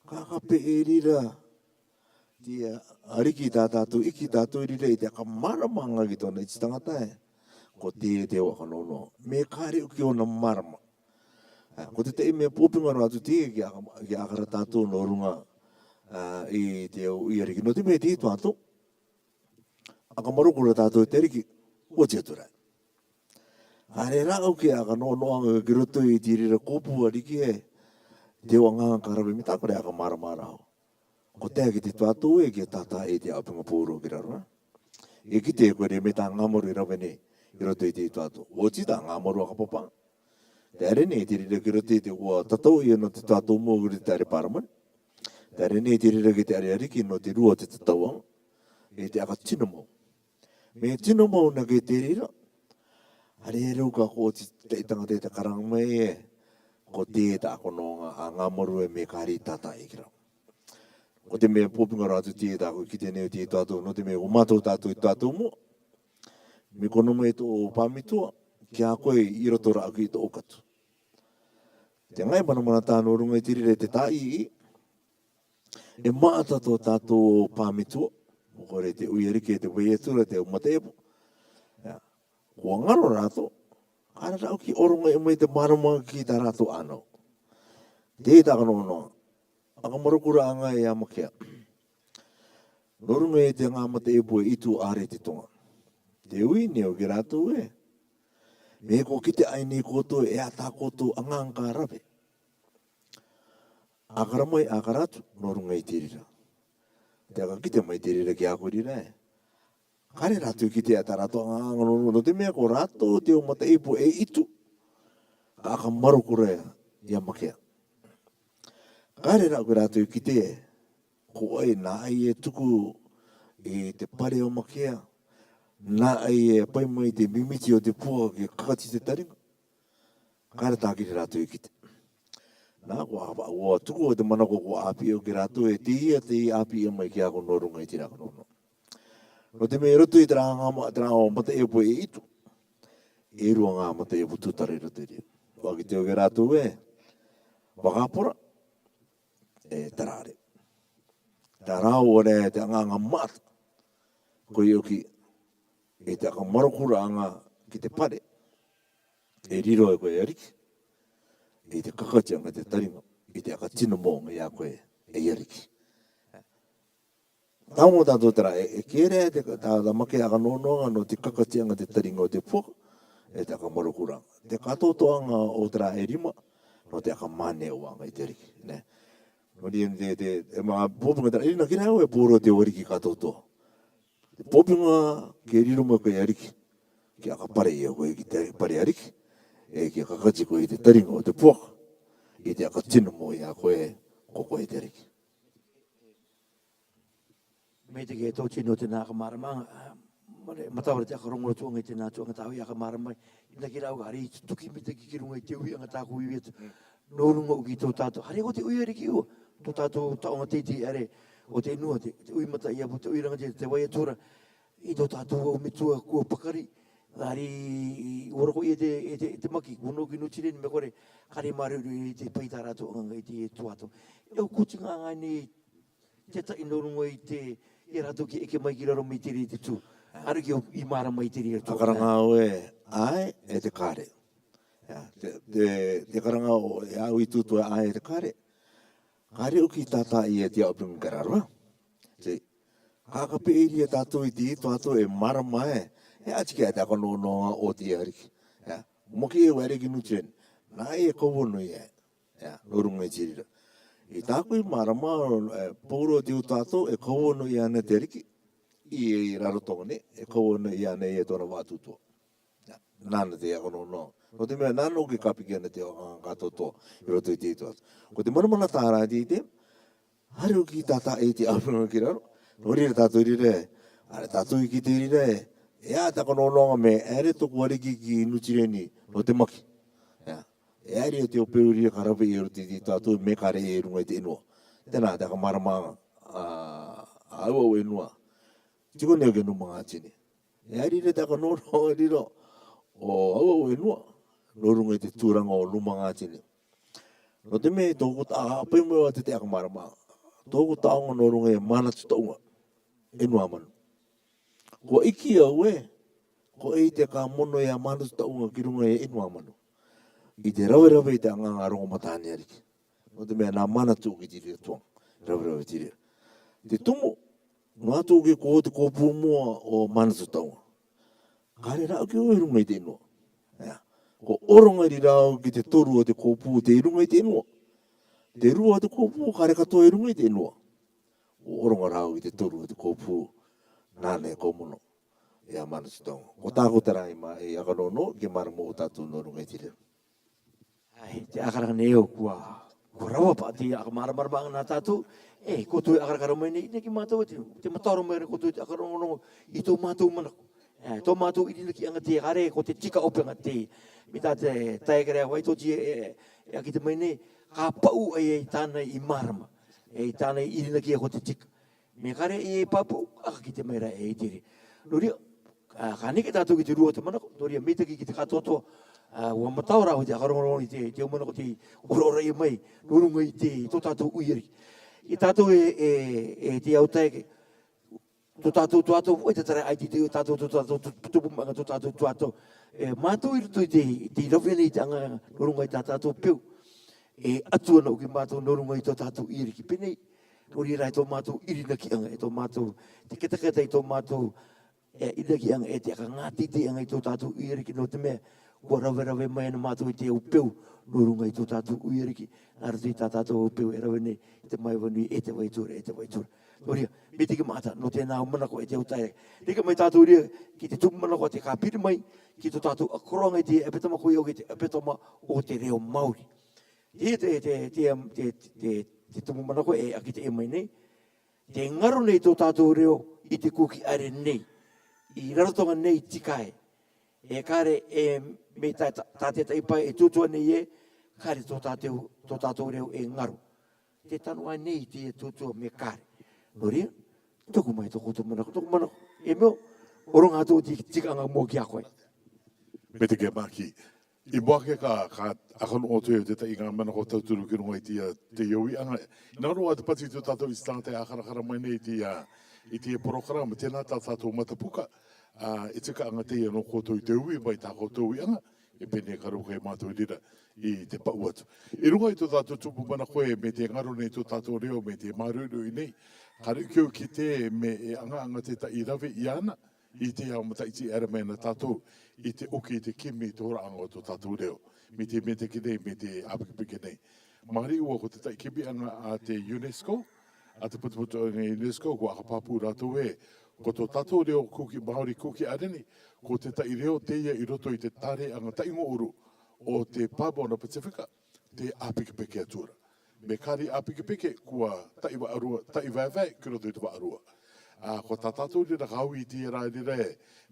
Kakape e rira, ti ariki tā tātou, iki tātou i rira i te aka maramanga ki tōna i tangata ko te waka nono. Me kāre uki ona marama. Ko te te mea pōpinga rātu te ki akara tātou no runga i te au i ariki. No te mea te i tātou, aka marukura tātou te ariki, o te aturai. Hare rāu ki aka nono anga ki roto i te rira kōpū ariki te wanga karawe me tākore aka maramara hau. Ko te ki te tātou ki tātā e te apinga pōro ki rara. E ki te koe me tā ngamaru i rawe nei, i roto i te tātou. O ti tā ngamaru aka popanga. Te are nei te rira ki rote te ua tatau i no te tātou mōguri te are paramani. Te are nei te rira ki te are ariki no te rua te tatauanga. E te aka tinamau. Me tinamau na ke te rira. Hare ruka ko te itanga te karang mai ko te ta ko no nga moru e me kari tata ikira. Ko te me popinga ratu te ta ko kite ne te tatu no te me o mato tatu tatu mo. Me kono mai to pamitua ki a koe i roto ra ki to okatu. Te ngai mana tāno runga i tirire te tai e maata to tātou pamitua. Mo kore te uierike te weietura te umatepo. Kua ngaro rato, kare rau ki oronga e mai te marama ki ta rato ano. Te taka nono, aka marukura anga e amakea. Norunga e te ngamate e poe itu are te tonga. Te ui neo ki rato e. Me ko kite aini koto e ata koto anganga rape. Akaramai akaratu, norunga i tirira. Te aka kite mai tirira ki akurira e. Kare rato ki te ata rato anganga no te mea ko rato te o mata ipo e itu. Aka marukura e amakea. Kare rato ki te ko ai na ai e tuku e te pare o makea. Na ai e pai mai te mimiti o te pua ki kakati te taringa. Kare tākiri rato ki te. Nā ko hapa ua tuku o te manako ko api o ki rato e te ia te api e mai ki ako norunga i tira kono. No te me roto i tera o mata e po e itu. E rua ngā mata e po tutare roto i rea. Waki te o ki rato e, wakapora, e tarare. Tarao ore te anga mata. Ko i oki, e te aka marokura anga ki te pare. E riro e koe ariki. E te kakati anga te taringa. E te aka tino monga i a koe e ariki. Tāmo tātou tera, e kere te tāta make aka nononga no te kakati anga te taringa o te puaka. E te aka marokura. Te katoto anga o tera e rima. No te aka mane o anga i te ariki. No ni te mga popinga tera, ina kina au e pōro te wariki katoto. Te popinga ke riruma koe ariki. Ki aka pare ia koe ki te pare ariki. E ki aka kati koe i te taringa o te puaka. I te aka tino mo ia koe koko i te ariki. Me te ke tō tino te nāka maramanga, matawara te aka rongo tuanga i te nā tuanga tāhui aka maramai, ina ki rau gari i tuki me te kikirunga i te ui anga tāku ui etu, no runga uki tō tātou, hare ko te ui ariki ua, tō tātou taonga teiti are, o te inua, te ui mata ia pu, te ui ranga te waiatura, i tō tātou o mitua kua pakari, ngari oroko i te maki, kuno ki no tireni me kore, kare mariuru i te paitara tō anga i te tuato. Eo kutinga ngai ni, te ta inorungo i te, i rato ki eke mai ki raro mai tiri te tū. Aru ki i mara mai tiri e tū. Akaranga o e ai e te kare. Te karanga o e au i tūtua ai e te kare. Kare o ki tata i e te au pingu kararua. Te kakape e lia tātou i te ito ato e mara mai e atike e te ako noa o te ariki. Moki e wariki nutrien. Nā e kowono i e. Norunga i tirira. I tāko i marama, pōro te utato, e kawono i ana te riki, i rarotonga ne, e kawono i ana i e tōna wātutua. Nāna te akono no. No te mea nāna o ke kapiki ana te katoto, i roto i te ituato. Ko te manamana tāra i te, hare o ki tata e te awhunga ki raro, no rira tātou i rire, are tātou i ki te rire, e a takono nonga me, ere toku ariki ki nutireni, no te maki. E ari e te o peuria karawe i roto i tātou me kare e runga i te inua. Tēnā, te aka maramanga aua o inua. Tiko neo ke numanga tini. E ari re te aka nono o riro o aua o inua. No runga i te tūranga o numanga tini. No te me tōku tā, apai mua te aka maramanga. Tōku tāonga no runga i mana tutaunga. Inua manu. Ko iki au e, ko e te ka mono i a mana tutaunga ki runga i inua manu. I te rawe i te anganga rongo matani ariki. No te mea nā mana tū ki tiri tuang. Rawe tiri. Te tumu, ngā tū ki ko te kōpū mua o mana tutaunga. Kare rau ki o irunga i te inua. Ko oronga i rau ki te toru o te kōpū te irunga i te inua. Te rua o te kōpū kare katoa irunga i te inua. Ko oronga rau i te toru o te kōpū nāne kōmono. Ia mana tutaunga. Ko tāko tarai ma e akanono ki maramo o tātou no runga i tiri. Ai, te akaranga neo kua rawa pa te akamaramanga nā tātou. Ko tui akarakara mai nei, neki mātou te mataro mai ko tui te akarongo i tō mātou manako. Tō mātou irina ki anga te kare ko te tika openga te. Mi tā te taekarea waitoji a ki te mai nei, ka pau e tāna i marama. E tāna i irina ki ko te tika. Me kare e papu, aka ki te meira e tiri. Noria, ka neke tātou ki te rua te manako, noria metaki ki te katoto, ua mataura o te akarongorongo i te manako te orora i mai, nurunga i te tō tātou uiri. I tātou e te autaeke, tō tātou tuatou, oi te tara ai te tātou tupumanga tō tātou tuatou. Mātou i rutu i te rawhene i te anga nurunga i tā tātou peu. Atuana o ki mātou nurunga i tō tātou uiri ki penei. Nori rai tō mātou irina ki anga, e tō mātou, te ketaketa i tō mātou irina ki anga, e te aka ngāti te anga i tō tātou uiriki no te mea, kua rawe mai na mātou i te upeu, nurunga i tō tātou uiriki, nā ratu i tā tātou upeu e rawe nei, i te mai wanui e te waitura. Nori, me tiki mata, no te nāo manako e te utai. Rika mai tātou ria, ki te tupu manako te kāpiri mai, ki tō tātou akoronga i te epetama koe o ki te epetama o te reo Māori. Te tumu manako e aki te e mai nei. Te ngaro nei tō tātou reo i te kuki are nei. I rarotonga nei tikae. E kare me tāte taipai e tūtua nei e, kare tō tātou reo e ngaro. Te tanua nei te tūtua me kare. Noria, toku mai tō manako. E meo, oronga tō tikanga mō ki a koe. Me te ke maki. I moake ka akano o te tai ngā mana ko tauturu ki runga i te ioi anga. Nā roa te pati tō tātou i stāte a karakara mai nei i te prokarama, tēnā tā tātou matapuka. E tika anga te ia no koutou i te ui mai tā koutou i anga. E pene karuka e mātou i rira i te pau atu. I runga i tō tātou tupu mana koe me te ngaro nei tō tātou reo me te maruru i nei. Karikio ki te me e anga te ta i rawe i ana. I te au mataiti era mena tātou, i te oki i te kimi te hora anga o tō tātou reo. Me te meteki nei, me te apikipiki nei. Mahari ua ko te tai kimi anga a te UNESCO, a te putuputu anga UNESCO, ko aka papu rātou e, ko tō tātou reo kuki, Māori kuki areni, ko te tai reo te ia i roto i te tare anga taingo uru o te Papua Pasifika, te apikipiki atura. Me kari apikipiki, kua tai wa arua, tai vai, ki roto i te wa arua. Ko tā tātou ni na kau i te rāira e,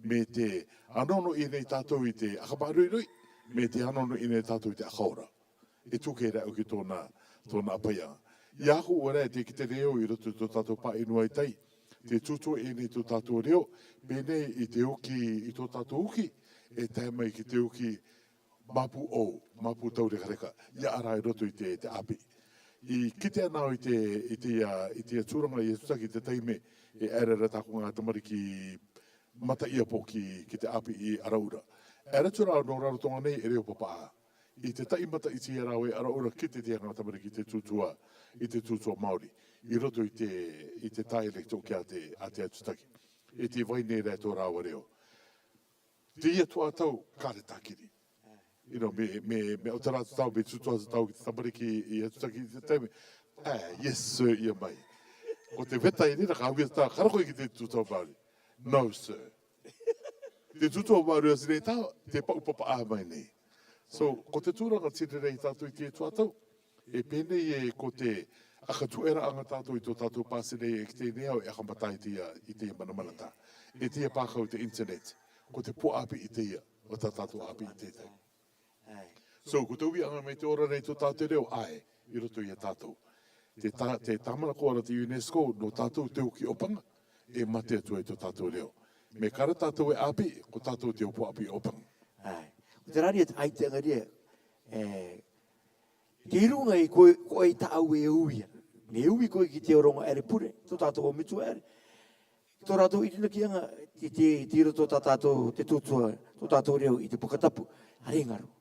me te anono i nei tātou i te akamarui, me te anono i nei tātou i te akaora. E tuke rao ki tōna apaya. I ako ora e te ki te reo i roto tō tātou pa inua i tai, te tuto i nei tō tātou reo, pene i te uki, i tō tātou uki, e tēmai ki te uki mapu taure kareka, i ara i roto i te api. I kite anao i te tūranga i tutaki te taime e erera tāko ngā tamari ki mata ia po ki te api i Araura. Era tura no rarotonga nei e reo papaa. I te tai mata i te arau e Araura kite te ngā tamari ki te tūtua Māori. I roto i te dialecto ki a te atutaki. E te waine rea tō rāua reo. Te ia tua tau kāre tākiri. Me o te rātu tau, me tūtua tau ki te tamari ki i atutaki te taime. Yes sir, ia mai. O te weta i nina ka hawia tā, karako i ki te tūtua Māori. No sir. Te tūtua Māori o sine tā, te paupapa a mai nei. So, ko te tūranga tine rei tātou i te tuatau, e pene e ko te akatuera anga tātou i tō tātou pāsene e ki te neau e akamata i te manamanata. E te pākau te internet, ko te po api i te ia, o tā tātou api i te tau. So, ko te ui anga me te ora nei tō tātou reo, i roto i a tātou. Te tamana koara te UNESCO no tātou te uki opanga e mate atua i tō tātou reo. Me kara tātou e api, ko tātou te upo api opanga. O te rari ai te angaria, te irunga i koe ta au e uia. Me ui koe ki te oronga ere pure, tō tātou o mitu ere. Tō rātou i tina ki anga, te roto tātou te tūtua, tō tātou reo i te pokatapu, are ngaru.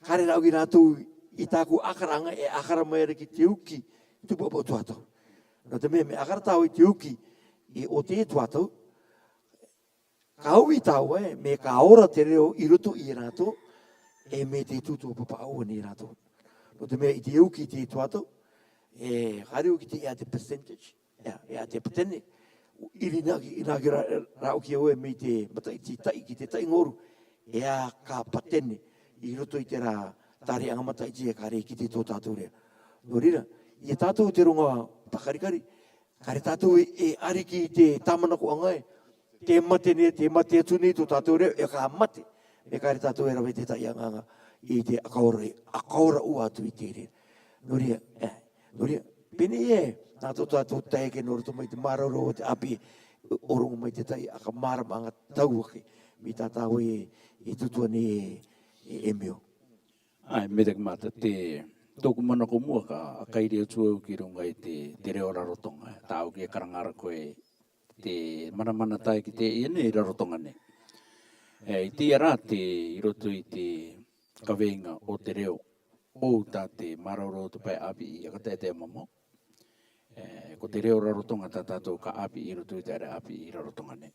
Kare rau ki rātou i tāku akaranga e akara mai ere ki te uki, tupu apa o tuatau. Nō te mea me akara tau i te uki i o te tuatau, ka au i tau me ka ora te reo i roto i rātou, e me te tūtua papa aua ni rātou. Nō te mea i te uki i te tuatau, e hareu ki te ea te percentage, ea te patene, inaki rau ki aue me te matai ti tai ki te tai ngoru, ea ka patene i roto i te rā tari anga matai ti e kare ki te tō tātou rea. Nō rira, i tātou te ronga pakarikari, kare tātou e ariki te tāmana ko angai, te mate tuni tu tātou reo, e ka mate. Me kāre tātou e rawe te tai anganga i te akaora ua atu i te re. Noria, pene nā tātou tai ke noro mai te mararo o te api, orongo mai te tai, aka maramanga tauake, mi tātou e tutua ni e meo. Ai, me te mata, te tōku mana ko mua ka kairi o tua ki runga i te reo rarotonga. Tāu ki e karangara koe te mana tai ki te iene i rarotonga ne. I te ara te i roto i te kaweinga o te reo. O tā te mararo te pai api i akatai te mamo. Ko te reo rarotonga tā tātou ka api i roto i te ara api i rarotonga ne.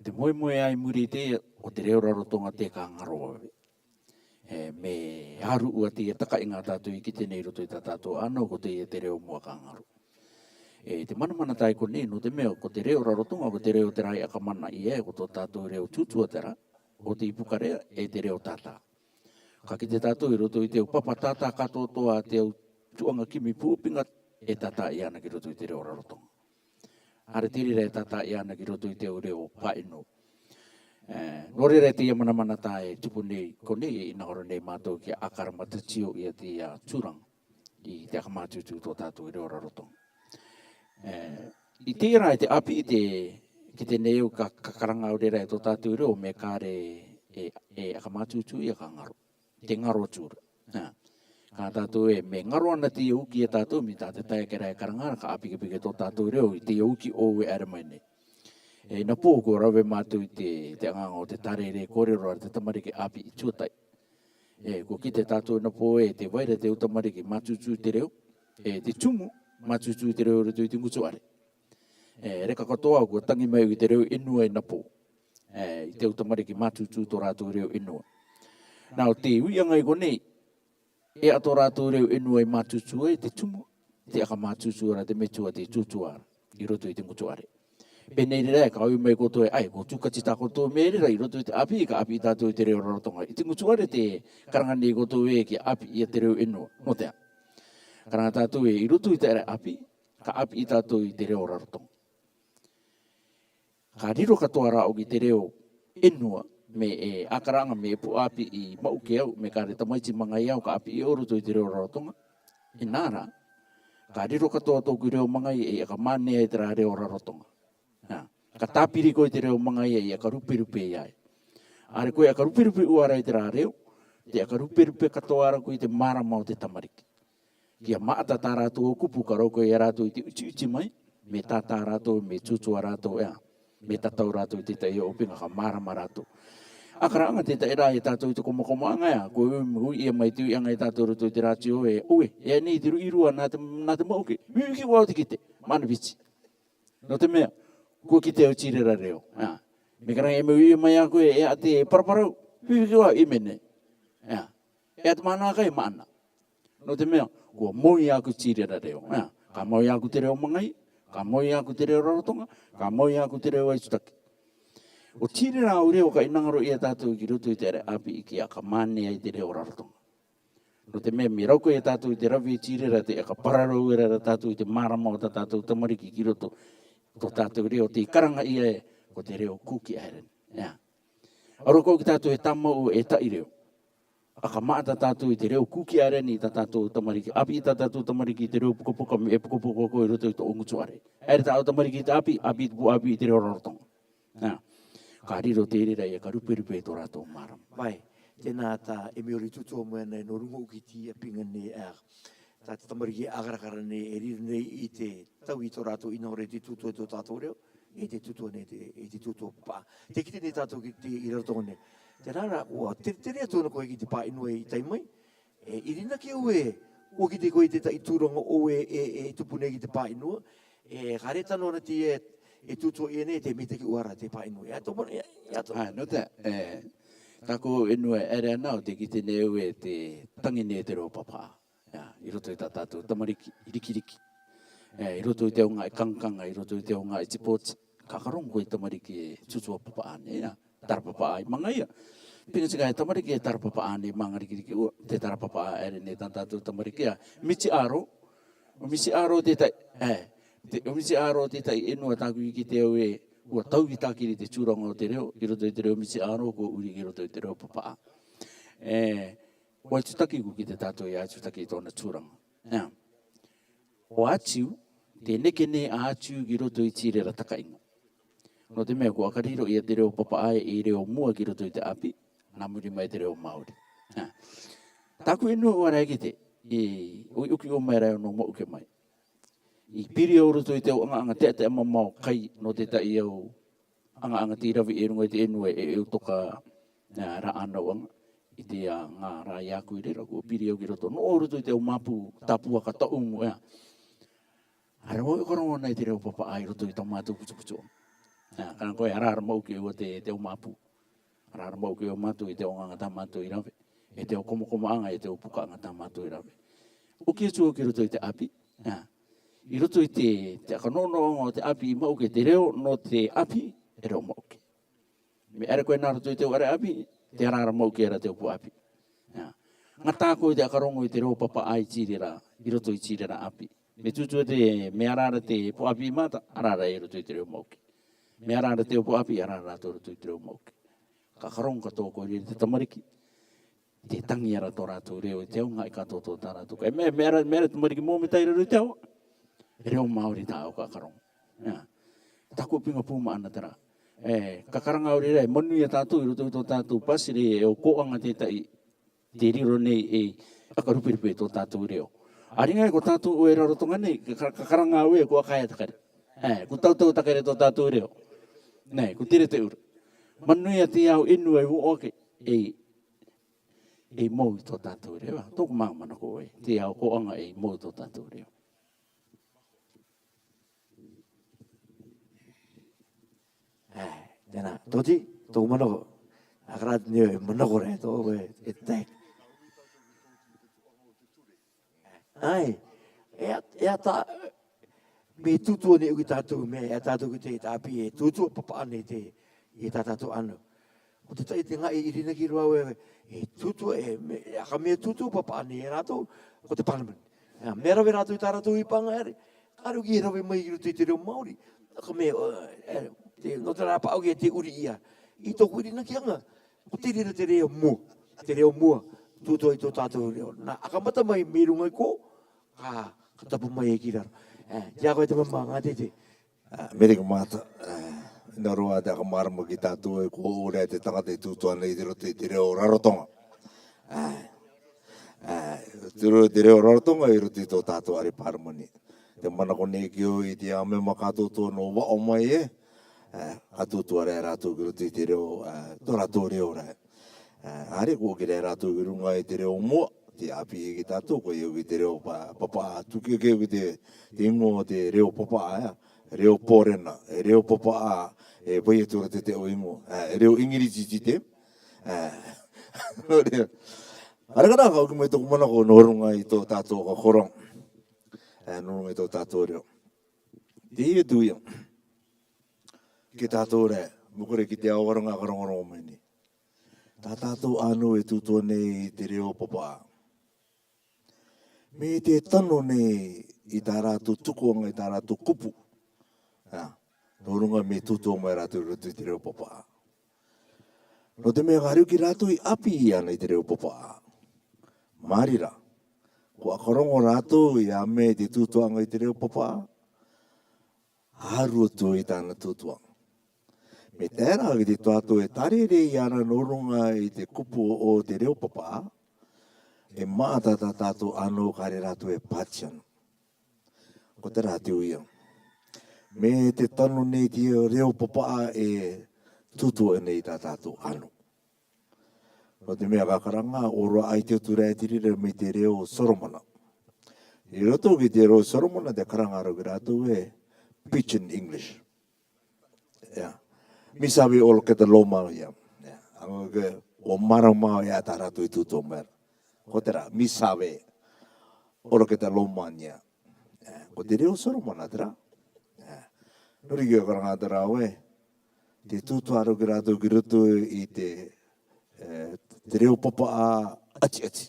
Te moe ai muri te o te reo rarotonga te ka ngaroa. Me haru ua te taka i ngā tātou i ki tenei roto i tā tātou anō ko te reo mua ka ngaru. Te mana tai ko nei, no te mea, ko te reo rarotonga, ko te reo te rai aka mana i ko tō tātou reo tutua tera, o te ipukarea, te reo tātā. Ka ki te tātou i roto i te upapa tātā katotoa te au tuanga kimi pūpinga, tātā i ana ki roto i te reo rarotonga. Hare tiri rei tātā i ana ki roto i te reo paino. Nore rei te mana tai tupu nei, ko nei i nahora nei mātou ki akara matatio i a te tūrang, i te akamātutu tō tātou i reo rarotonga. I tērā te api ki te neo ka karanga o rera e tō tātou reo me kāre akamātutu i a ka ngaro. Te ngaro tūra. Ka tātou me ngaro ana te iauki e tātou mi tā te taia ke rai karangara ka api ke tō tātou reo i te iauki o e ara mai nei. Na pōko rawe mātou i te anganga o te tarere kōrero ar te tamariki api i tuatai. Ko ki te tātou na pō te waira te utamariki mātutu te reo, te tumu mātutu te reo roto i te ngutuare. Reka katoa ko tangi mai i te reo inua i na pō. I te utamariki mātutu tō rātou reo inua. Nā o te uianga i konei, ato rātou reo inua i mātutu te tumu, te aka mātutu ara te metua te tutuara i roto i te ngutuare. Penei rei ka ui mai koto ko tukati tā koto meri rai roto i te api, ka api i tātou i te reo rarotonga. I te ngutuare te karangani koto ki api i te reo inua. No tea. Karanga tātou i roto i te api, ka api i tātou i te reo rarotonga. Ka riro katoa rao ki te reo inua, me akaranga me pu api i mau ke au, me ka re tamaiti mangai au ka api i roto i te reo rarotonga. I nāra, ka riro katoa tōku reo mangai ka mānea i te reo rarotonga. Ka tāpiri ko i te reo mangai i ka ruperupe i ai. Are koe ka ruperupe uara i te rā reo, te ka ruperupe katoa ara ko i te marama o te tamariki. Kia maata tā rātou o kupu ka roko i rātou i te uti mai, me tātā rātou, me tutua rātou me tatau rātou i te tai o pinga ka marama rātou. Akaranga te tai rā i tātou i te komakomanga ko ui ia mai tui anga i tātou roto i te rātio nei te ruirua nā te mauke, ki wau te kite, mana bici. No te mea, ko ki te o tirera reo. Me karanga me ui mai a koe a te paraparau, ki wau i mene. Te mana kai maana. No te mea, ko moi aku tirera reo. Ka moi aku te reo mangai, ka moi aku te reo rarotonga, ka moi aku te reo aitutaki. O tirera au reo ka inangaro i a tātou ki roto i te api i ki a ka mānea i te reo rarotonga. No te mea, mi rauko i a tātou i te rawi i tirera te ka pararau i a tātou i te marama o tātou tamariki ki roto tō tātou reo te karanga i ko te reo kuki airen. Aro ko ki tātou tamau tai reo. Aka maata tātou i te reo kuki airen i tātou tamariki. Api i tātou tamariki i te reo pukapuka me pukapuka ko i roto i tō ongutuare. Aere tātou tamariki i te api i te reo rarotonga. Ka riro te rira i ka ruperupe tō rātou marama. Vai, tēnā tā e meori tutua mua nei no rungo ki ti a pinga nei tā te tamariki agarakara nei riro nei i te tau i tō rātou ina ore te tutua tō tātou reo, te tutua nei te tutua pā. Te kite nei tātou ki te i rarotonga nei. Te rara, te rea tōna koe ki te pā inua i taimai, i rina ki o ki te koe te tai tūronga o tupu nei ki te pā inua, ka re tano na ti tutua i nei te mita ki uara te pā inua. No te, tako inua ere anau te ki te neu te tangi nei te reo papa. I roto i tātou tamariki, i rikiriki. I roto i te onga i kankanga, i roto i te onga i tipoti. Kakarongo i tamariki tutua papa ane, tarapapa ai mangaia. Pinga tika e tamariki e tarapapa ane mangarikiriki ua. Te tarapapa ere nei tātou tamariki a. Miti aro te tai, o miti aro te tai inua tāku i ki te au ua tau i tākiri te tūranga o te reo, i roto i te reo misi aro, ko uri i roto i te reo papaa. Wai tutaki ku ki te tātou i ai tutaki i tōna tūranga. O atiu, te neke ne a atiu ki roto i tīrera takainga. No te mea, kua kariro i a te reo papaa i reo mua ki roto i te api, nā muri mai te reo Māori. Tāku inu o arai ki te, o uki o mai reo no mo uke mai. I piri o roto i te o anga te te ama mau kai no te tai au anga tirawi e runga i te enue e toka ra ana wanga i te ngā rā iaku i rera kua piri au ki roto. No o roto i te o mapu tapua ka taungu ea. Hara mo i korongo nei te reo papa ai roto i tau mātou kutukutu. Kana koe arara mau ki ua te o mapu. Arara mau ki o mātou i te o nganga tā mātou i rawe. E te o komokoma anga i te o puka anga tā mātou i rawe. Uki atua ki roto i te api. I roto i te akanono o te api i mauke te reo no te api e reo mauke. Me ere koe nā roto i te o are api, te arara mauke era te o pu api. Ngā tāko i te akarongo i te reo papa ai tīrera, i roto i tīrera api. Me tutua te me arara te pu api i mata, arara e roto i te reo mauke. Me arara te o pu api, arara to roto i te reo mauke. Ka akarongo ka tōko i te tamariki. Te tangi ara tō rātou reo i te au ngai kato tō tā rātou. E me ara tamariki mō me taira rui te au. Reo Māori tā au ka akarongo. Tako pinga pūma ana tera. Kakaranga o rere, monu ia tātou, i roto i tō tātou pasire e o koanga tētai te riro nei e akarupiripe tō tātou reo. Aringai ko tātou o e rarotonga nei, kakaranga o e kua kaya takare. Ko tautau takare tō tātou reo. Nei, ko tere te ura. Manu ia te au inu e uoke e mou i tō tātou reo. Tōku māmana ko e, te au koanga e mou i tō tātou reo. Tēnā, tōti, tōku manako, akarāt nio e manako re, tōku e tek. Ai, ea tā, me tutua ne uki tātou, me ea tātou ki te tāpi e tutua papa ane te, e tā tātou anu. O te tai te ngai i rina ki rua e tutua e, aka mea tutua papa ane e rātou, ko te Parliament. Me rawe rātou i tā rātou i panga ere, karu ki rawe mai i rutu i te reo Māori, aka mea, no te rāpa au ki te uri ia. I tōku iri na ki anga. Ko te rira te reo mua. Te reo mua. Tūtua i tō tātou reo. Nā akamata mai me runga i ko. Ka tapu mai e ki raro. Tia koe te mama ngā te. Mereka mata. Nā roa te akamarama ki tātou e ko ore te tangata i tūtua nei te roto i te reo rarotonga. Te reo rarotonga i roto i tō tātou ari Parliament. Te manako nei ki o i te ame makato tō no wa o mai e. Atutua rea rātou ki roto i te reo, tō rātou reo rea. Are kua ki rea rātou ki runga i te reo mua, te api e ki tātou, ko iau ki te reo papa, tuki ke ki te ingo te reo papa ea, reo pōrena, reo papa e pai e tūra te o ingo, reo ingiriti ti te. Are kana kau ki mai tōku manako no runga i tō tātou ka korong, no runga i tō tātou reo. Te ia tu iau. Ki tātou re, mukore ki te awaranga karongorongo mai ni. Tā tātou anu e tūtua nei i te reo papa. Me te tano nei i tā rātou tukuanga i tā rātou kupu. No runga me tūtua mai rātou roto i te reo papa. No te mea ngāriu ki rātou i api i ana i te reo papa. Marira, kua karongo rātou i a me te tūtuanga i te reo papa. Harua tu i tāna tūtuanga. Me tērā ki te tātou e tarere i ana norunga i te kupu o te reo papa, e mātata tātou anō kare rātou e pātian. Ko te rātiu ia. Me te tanu nei te reo papa e tutua e nei tā tātou anō. Ko te mea kakaranga, ora ai te utura e tirira me te reo Soromana. I roto ki te reo Soromana te karangaro ki rātou e Pidgin English. Yeah. Mi sabi olo ke te loma ia. Anga ke o marama ia tā rātou i tūtō mera. Ko te rā, mi sabi olo ke te loma ia. Ko te reo Soromana te rā. Nori ki o karanga te rā oe. Te tūtō aro ki rātou ki rutu i te reo papa a ati ati.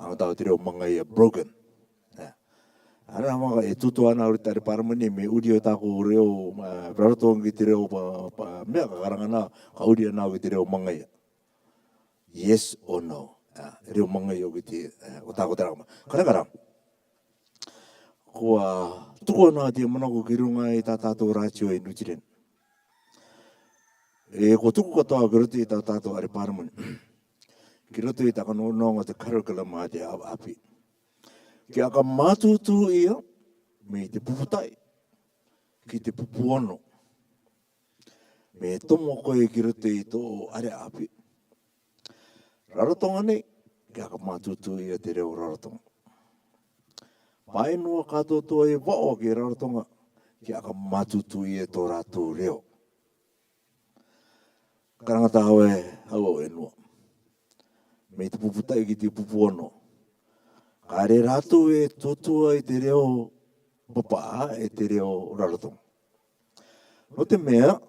Anga tau te reo manga ia broken. Ara Kara mga tuto ana uri tari paramani me uri o tako reo rarato ngi te reo mea kakarangana ka uri ana ngi te reo mangai. Yes or no. Reo mangai o giti o tako terama. Kara. Kua tuko ana te manako kirunga i tatato rachio e nuchiren. Ko tuko katoa kiroto i tatato ari paramani. Kiroto i taka nonga te curriculum a te api. Ki aka mātutu ia, me te puputai, ki te pupuono. Me tomo koe ki roto i tō are api. Raratonga nei, ki aka mātutu ia te reo raratonga. Paenua katoa e wao ki raratonga, ki aka mātutu ia tō rātou reo. Karangata hau e nua. Me te puputai ki te pupuono. Ka re rātou e totua i te reo papa e te reo raratonga. No te mea,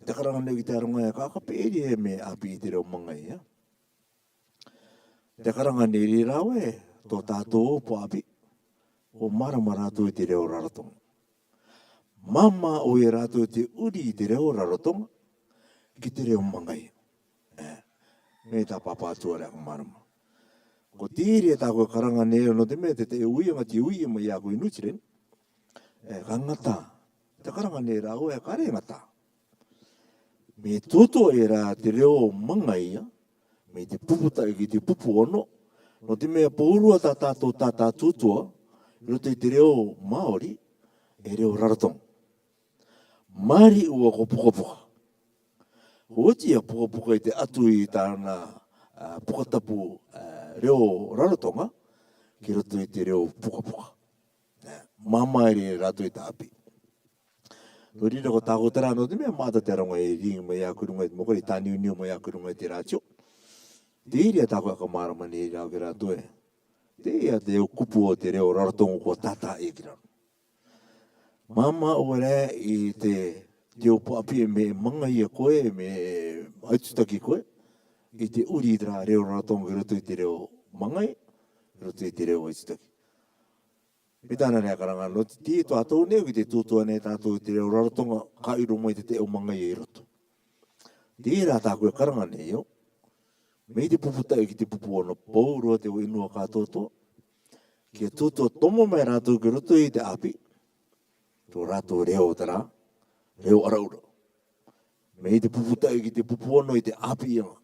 te karanga ki te aronga e kakaperi e me api i te reo mangai. Te karanga ri rau e tō tātou po api o marama rātou i te reo raratonga. Mama o e rātou te uri i te reo raratonga ki te reo mangai. Me tā papa atua rea marama. Ko tīri e tā koe karanga neo no te mea te uianga ti uiama i a koe nuchiren. Ka ngata. Te karanga ne rau e kare ngata. Me toto e rā te reo mangai me te puputai ki te pupu ono. No te mea paurua tā tātou tā tutua. Roto i te reo Māori e reo raratonga. Māri ua ko pukapuka. Hooti a pukapuka i te atu i tāna pukatapu reo raratonga, ki roto i te reo pukapuka. Mama e rato i ta api. No rina ko tāko tera no te mea māta te aronga e ringi mai a kurunga i mokori tāni uniu mai a kurunga i te rātio. Te iria tāko aka marama ni rao ki rato e. Te ia te reo kupu o te reo raratonga ko tata e ki rao. Mama o re i te reo api e me manga ia koe, me aitutaki koe. I te uri i tera reo raratonga roto i te reo mangai, roto i te reo aitutaki. Me tāna rea karanga, no te tō atou neo ki te tūtua ne tātou i te reo raratonga, ka iro mai te teo mangai e roto. Te rā tāko e karanga neo, me i te puputai ki te pupu ono, paurua te o inua kātoto, ki e tūtua tomo mai rātou ki roto i te api, tō rātou reo tera, reo araura. Me i te puputai ki te pupu ono i te api ianga.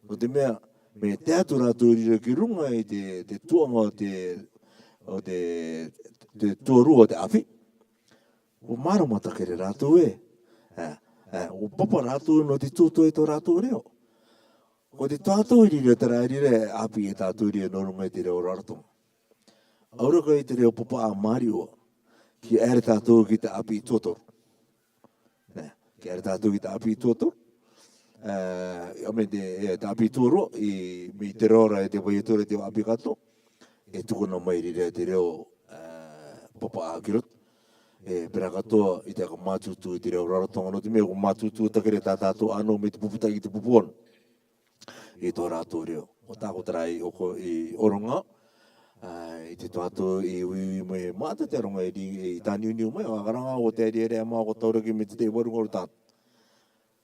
No te mea, me te atu rātou rira ki runga i te tuanga o te tuarua o te api. O maramata kere rātou e. O papa rātou no te tūtua i tō rātou reo. O te tātou rira te rāire api e tātou rira no runga i te reo raratonga. Auraka i te reo papa a Māriua, ki ere tātou ki te api i tōtoru. Ki ere tātou ki te api i tōtoru. Ame te api tūro i mi te rora e te waiatura te api kato e tukuna mai rire te reo papa akirot e pera katoa i te aka mātutu i te reo raratonga no te mea ko mātutu takere tā tātou anō me te puputai i te pupuon i tō rātou reo o tāko tarai oko i oronga i te tātou i ui mai māta te aronga i tāni uniu mai a karanga o te area mā ko tauraki me te warunga o tātou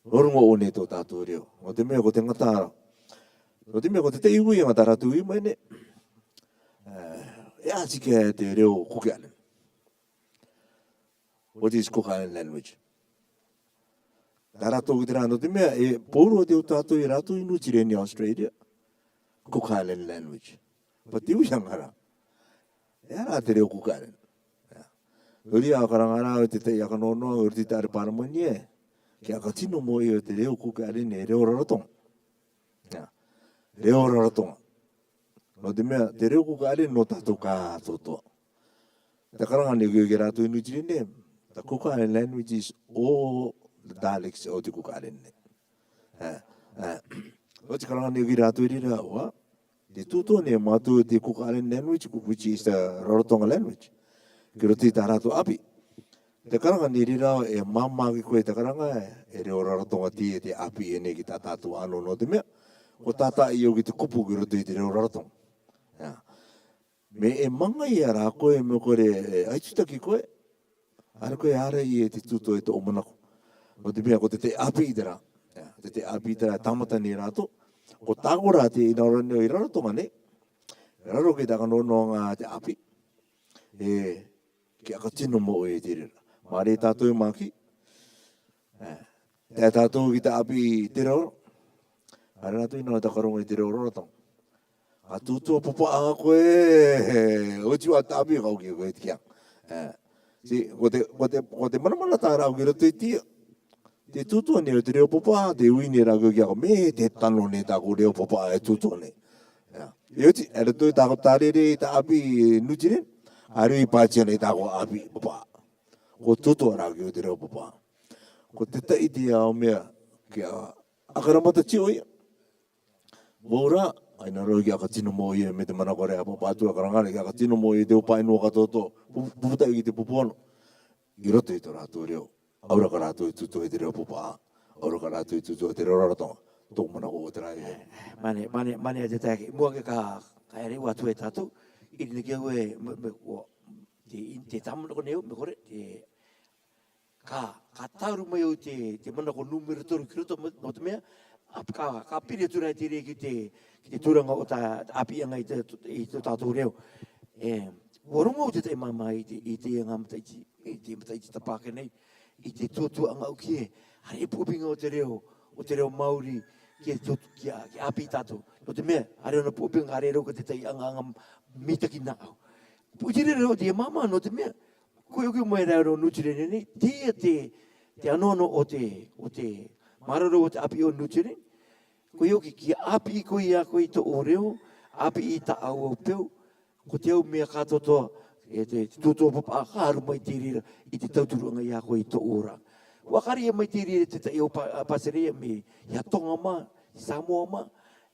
Orunga o ne tō tātou reo. O te mea ko te ngatara. O te mea ko te te iwi ngata ratu i mai ne. E atike te reo Cook Island. What is Cook Island language? Tā rātou ki te rāno te mea, e pōrua te o tātou i rātou i Nuchireni, Australia. Cook Island language. Pa te uiangara. E ara te reo Cook Island. Uri a karangara o te te iaka nonoa, uri te are paramani e. Ki aka tino mo i o te reo Cook Island e reo raratonga. Reo raratonga. No te mea, te reo Cook Island no tātou kā tōtoa. Te karanga ne ki rātou i Nuchireni e. The Cook Island language is all the dialects o te Cook Island. O te karanga ne ki rātou i rira oa. Te tūtoa ne mātou te Cook Island language, which is the Rarotonga language. Ki roti tā rātou api. Te karanga ni rira e mama ki koe te karanga e reo raratonga ti e te api e ne ki tā tātou anō no te mea. Ko tātā i au ki te kupu ki roto i te reo raratonga. Me e manga ia rā koe me kore, ai tutaki koe. Ara koe ara i e te tuto e te omanako. No te mea ko te api i te rā. Te api i te rā tamata ni rāto. Ko tāko rā te inaura neo i raro tonga ne. Raro ke taka nono ngā te api. Ke aka tino mo e te rira. Māre tātou i māki. Te tātou ki te api te raro. Ara rātou ina ta karonga i te raro tonga. A tūtua papa anga koe. Ochi wa te api kau ki koe te kia. Si, ko te mana tā rau ki rato i tia. Te tūtua ne o te reo papa, te uini rau ki ako me te tano ne tā ko reo papa e tūtua ne. Ioti, e rato i tā ko tārere i tā api nuchire, a reo i pātia ne tā ko api papa. Ko tūtua rau ki o te reo papa. Ko te tai te ao mea ki a akaramata tio ia. Mōra, aina rau ki aka tino mō ia me te mana kore a papa atua karangare ki aka tino mō ia te upa inua katoto, puputai ki te pupuano. I roto i tō rātou reo. Aura ka rātou i tutu e te reo papa. Aura ka rātou i tutu e te reo raratonga. Tōku mana ko o te rai. Mane a te tāke. Mua ke ka ere ua tu e tātou. I rina kia koe, te tamanako neo, me kore, ka tauru mai au te manako numero toru ki roto no te mea, ka pire turai te re ki te turanga o ta apianga i te tātou reo. Warongo o te te mama i te ngā mataiti, i te mataiti ta pāke nei, i te tuatuanga au kie, hare e pūpinga o te reo Māori ki api tātou. No te mea, hare ona pūpinga hare rau ka te tai anga mitaki nā au. Pūtire reo te mama no te mea, koe oki mai rao nuture nei, te anono o te mararo o te api o nuture, koe oki ki api koe ia koe i to o reo, api i ta au au peu, ko te au mea katotoa, te tūtua papa akaru mai te rira i te tauturuanga ia koe i to ora. Wakari e mai te rira te tai au paserea me ia tonga ma, Samoa ma,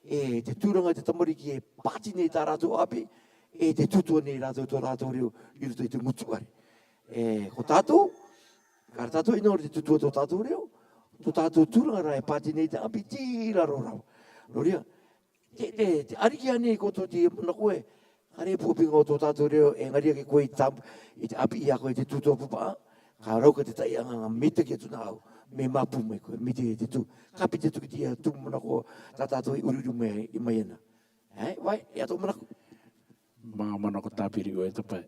te tūranga te tamariki e pāti nei tā rātou api, te tūtua nei rātou tō rātou reo i ruto i te mutuare. Ko tātou, kara tātou ina ori te tūtua tō tātou reo, tō tātou tūranga rai pāti nei te api tīra rorau. Noria, te ariki ane ko tō te mana koe, hare pūpinga o tō tātou reo, ngaria ke koe i te api ia koe te tūtua papa, ka rauka te tai anga mita ki atu nā au, me mapu mai koe, me te tū. Kapi te tuki tia tū mana ko tā tātou i ururu mai i mai ana. Vai, ia tō mana ko. Mā mana ko tāpiri o e tapai.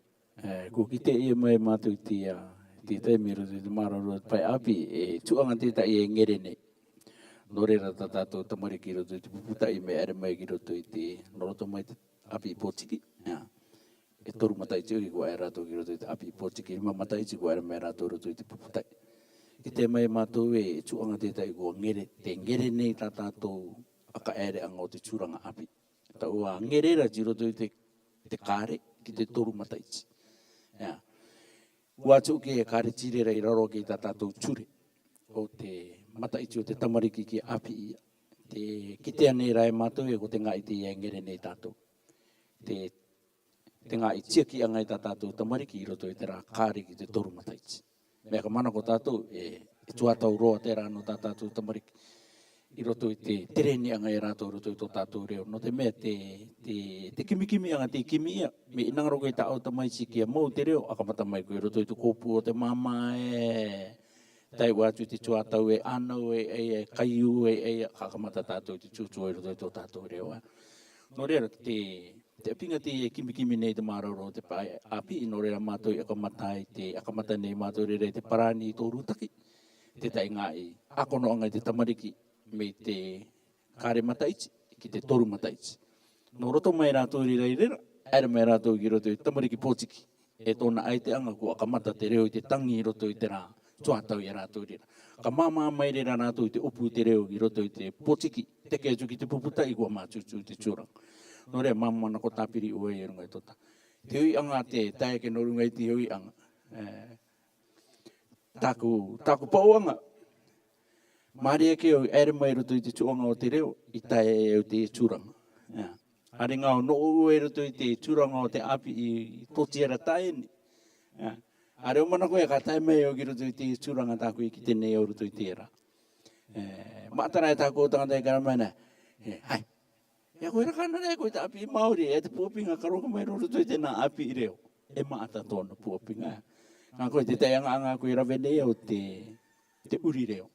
Ko ki te ia mai mātou tia, te taimiro te mararo pai api, tuanga te tai e ngere nei. Norera tā tātou tamariki roto i te puputai me ere mai ki roto i te noroto mai te api i pōtiki. E toru mataiti o ki kua e rātou ki roto i te api i pōtiki, rima mataiti kua ere mai rātou roto i te puputai. Ki te mai mātou e tuanga te tai kua ngere, te ngere nei tā tātou aka ere anga o te tūranga api. Ta ua ngere ra ji roto i te kāre ki te toru mataiti. Ua atu ke e kāre tirera i raro ki tā tātou ture o te mataiti o te tamariki ki api ia. Ki te anei rai mātou e ko te ngā iti e ngere nei tātou. Te ngā i tiaki anga i tā tātou tamariki i roto i te rā kāre ki te toru mataiti. Mea ka mana ko tātou e tuatau roa te rā no tā tātou tamariki i roto i te tereni anga i rātou roto i tō tātou reo. No te mea te kimikimi anga te kimi ia, me inangaro koe tā au tamaisi ki a mau te reo, akamata mai koe roto i tō kōpu o te mama tai watu te tuatau e anau e kaiu e akamata tātou te tūtua i roto i tō tātou reo. No rea te pinga te kimikimi nei te mararo te pai api, no rea mātou i akamata nei mātou re te parani i tō rūtaki, te tai ngā i akono anga i te tamariki me te kāre mataiti ki te toru mataiti. No roto mai rātou rira i rera, ere mai rātou ki roto i tamariki pōtiki, e tōna ai te anga ko akamata te reo i te tangi i roto i te rā, tuatau i rātou rira. Ka māma mai rera rātou i te upu te reo i roto i te pōtiki, te kea tuki te puputai kua mātutu i te tūrang. No rea mamana ko tāpiri ua i runga i tota. Te hui anga te taeke no runga i te hui anga. Tāku pauanga. Māria ke o ere mai roto i te tuanga o te reo, i tae e o te tūranga. Are ngā no ue roto i te tūranga o te api i tōtiara taeni. Are o mana koe ka tae mai o ki roto i te tūranga tāku i ki tenei o roto i te era. Mātara e tāku o tangata e karamana. Hai, E koe rakana rea koe ta api i Māori, e te puapinga karoka mai roro tui tēnā api i reo. E maata tōna puapinga. Ngā koe te tai anga koe rawene o te uri reo.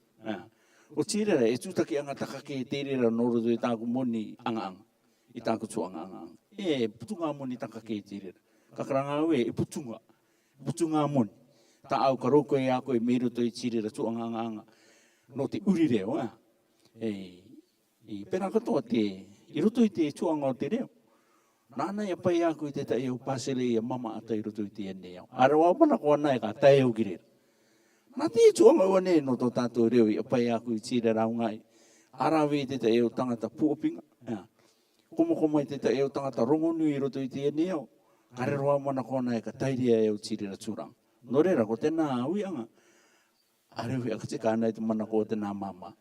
O tīrera, e tūtaki anga takake te rera noro tui tāku moni anga. I tāku tu anga. E putunga moni takake te rera. Kakaranga ue, e putunga moni. Ta au karoko e a koe mero tui tīrera tu anga. No te uri reo, I pera katoa I roto I te tuanga o te reo. Nāna ia pai aku I te tae o pasele ia mama ata I roto I te ene au. Ara wā mana ko anai ka tae o kirera. Nā te tuanga o ane no tō tātou reo ia pai aku I tira raungai. Ara we te tae o tangata puopinga. Komo I te tae o tangata rongonu I roto I te ene au. Kare roa mana ko anai ka tairia e o tira tūranga. No reira ko tēnā auianga. Are hui akatika anai te mana ko tēnā mama.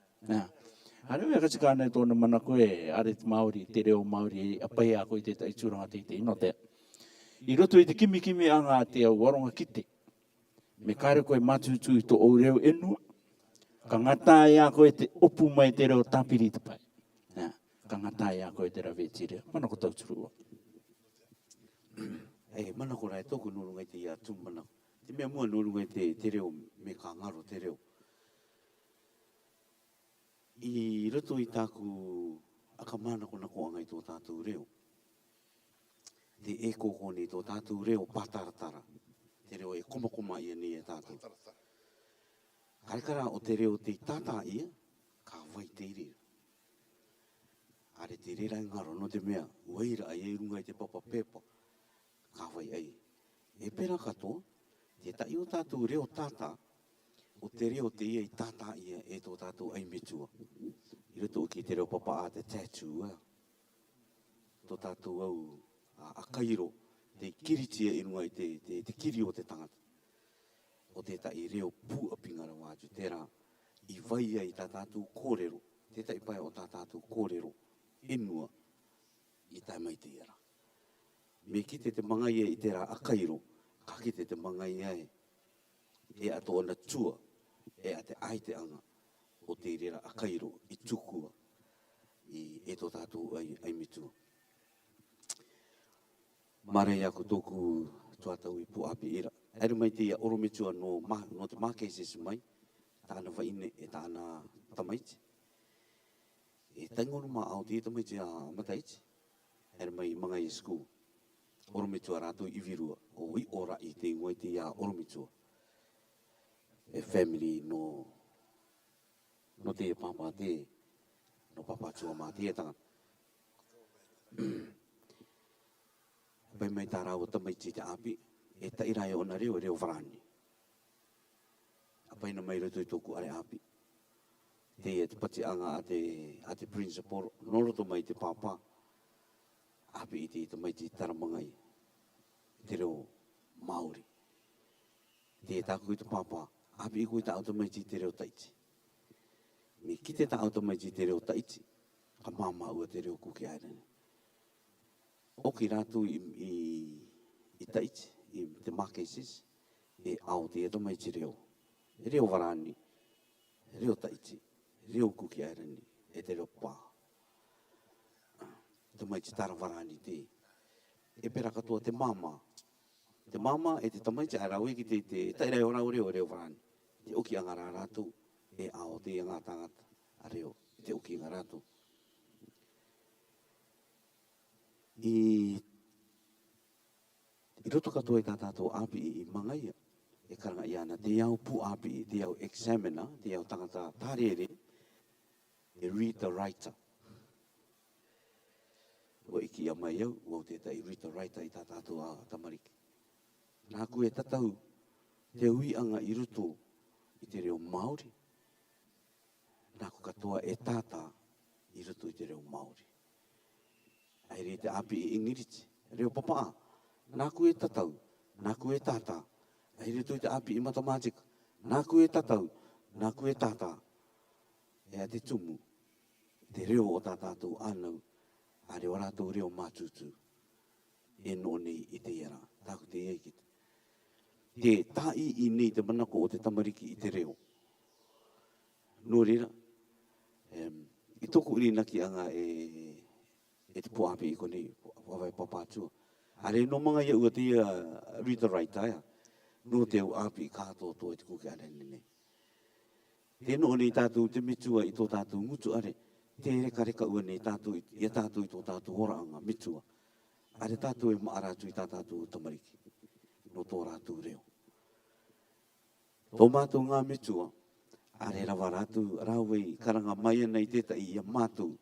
Are hui akatika anai tōna mana koe are te Māori, te reo Māori, a pai a koe te tai tūranga te ino te. I roto I te kimi anga te au waronga kite. Me kare koe matutu I tō au reo enua. Ka ngata ia koe te opu mai te reo tapiri te pai. Ka ngata ia koe te rawe te reo. Mana ko tau turua. Mana ko rai tōku nurungai te ia tūmana. Te mea mua nurungai te reo me ka ngaro te reo. I roto I tāku akamana ko angai tō tātou reo. Te e kōkone tō tātou reo pātaratara. Te reo e komakoma ia ni e tātou. Karekara o te reo te tātā ia, ka wai te iri. Are te rera ngaro no te mea, waira ai e rungai te papa pepa. Ka wai ai. E pera katoa, te tai o tātou reo tātā, o te reo te ia I tātā ia e tō tātou ai metua. I roto ki te reo papa a te tattoo. Tō tātou au a kairo, te kiritia I runga I te kiri o te tangata. O te tai reo puapingara wātu, tērā I waia I tā tātou kōrero, te tai pai o tā tātou kōrero, enua I tai mai te iara. Me kite te mangai I tērā a kairo, ka kite te mangai e a tōna tua, e a te aite anga o te rera a kairo I tukua I tō tātou ai mitua. Marei aku tōku tuatau I puapi ira. Ere mai te ia oro mitua no te mākeses mai, tāna waine e tāna tamaiti. E taingono mā au te tamaiti a mataiti. Ere mai mangai I school. Oro mitua rātou I virua, o I ora I te ngoi te ia oro mitua. E family no te papa te, no papa tua mā te tanga. Pai mai tā rāua tamaiti te api, e ta irai o na reo varani. A pai na mai roto I tōku are api. Te te pati anga a te principal, noroto mai te papa, api I te maiti taramangai, te reo Māori. Te tāku I te papa, api I koe ta automaiti te reo taiti. Me kite ta automaiti te reo taiti, ka māma ua te reo kuki airene. Oki rātu I taiti, I te mākeisis, e au te automaiti reo. Reo varani, reo taiti, reo kuki airene, e te reo pā. Te maiti tara varani te. E pera katoa te māma. Te māma e te tamaiti a rawe ki te tairai o reo varani. Te oki anga rā rātou, e ao te anga tangata a reo, te oki anga rātou. I roto katoa I tā tātou api I mangaia, e karanga I ana, te iau pu api, te iau examiner, te iau tangata tārere, e read the writer. O iki a mai au, o te tai read the writer I tā tātou a tamariki. Nā koe tatau, te hui anga I roto I te reo Māori. Nā ko katoa e tātā I roto I te reo Māori. Ai re te api I ingiriti, reo papa. Nā koe tatau, nā koe tātā. Ai roto I te api I matematika. Nā koe tatau, nā koe tātā. E a te tumu, te reo o tā tātou anau, a reo rātou reo mātutu. E nōni I te iara, tāku te eikita. Te tai I nei te manako o te tamariki I te reo. Nō reira, I tōku iri naki anga e te po api i koni wawai papātua. Are no mga ia ua te read the right taia. No te au api i kātoa toa i te kuke are nene. Tēno nei tātou te mitua i tō tātou ngutu are. Te reka ua nei tātou i tātou i tō tātou oraanga mitua. Are tātou e maaratu i tātou tamariki. No tō rātou reo. Tō mātou ngā mitua. Are rawa rātou rāwei karanga mai ana i tētai i a mātou.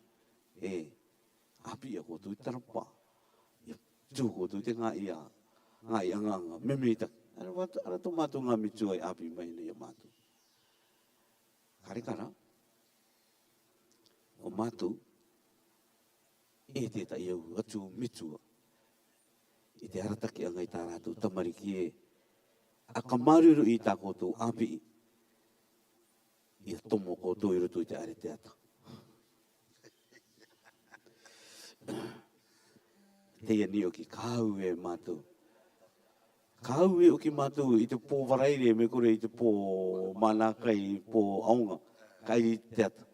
Api a kōtou i tarapa. Tū kōtou te ngā i anganga. Memeitak. Ara tō mātou ngā mitua i api mai ana i a mātou. Karekara. O mātou. Tētai au atu mitua. I te arataki anga i tā rātou tamariki a ka maruru i tā kōtou api i a tomo kōtou i rutu i te are te ata. Teia ni o ki kāu e mātou. Kāu e o ki mātou i te pō waraire me kore i te pō manakai, pō aunga, kai i te ata.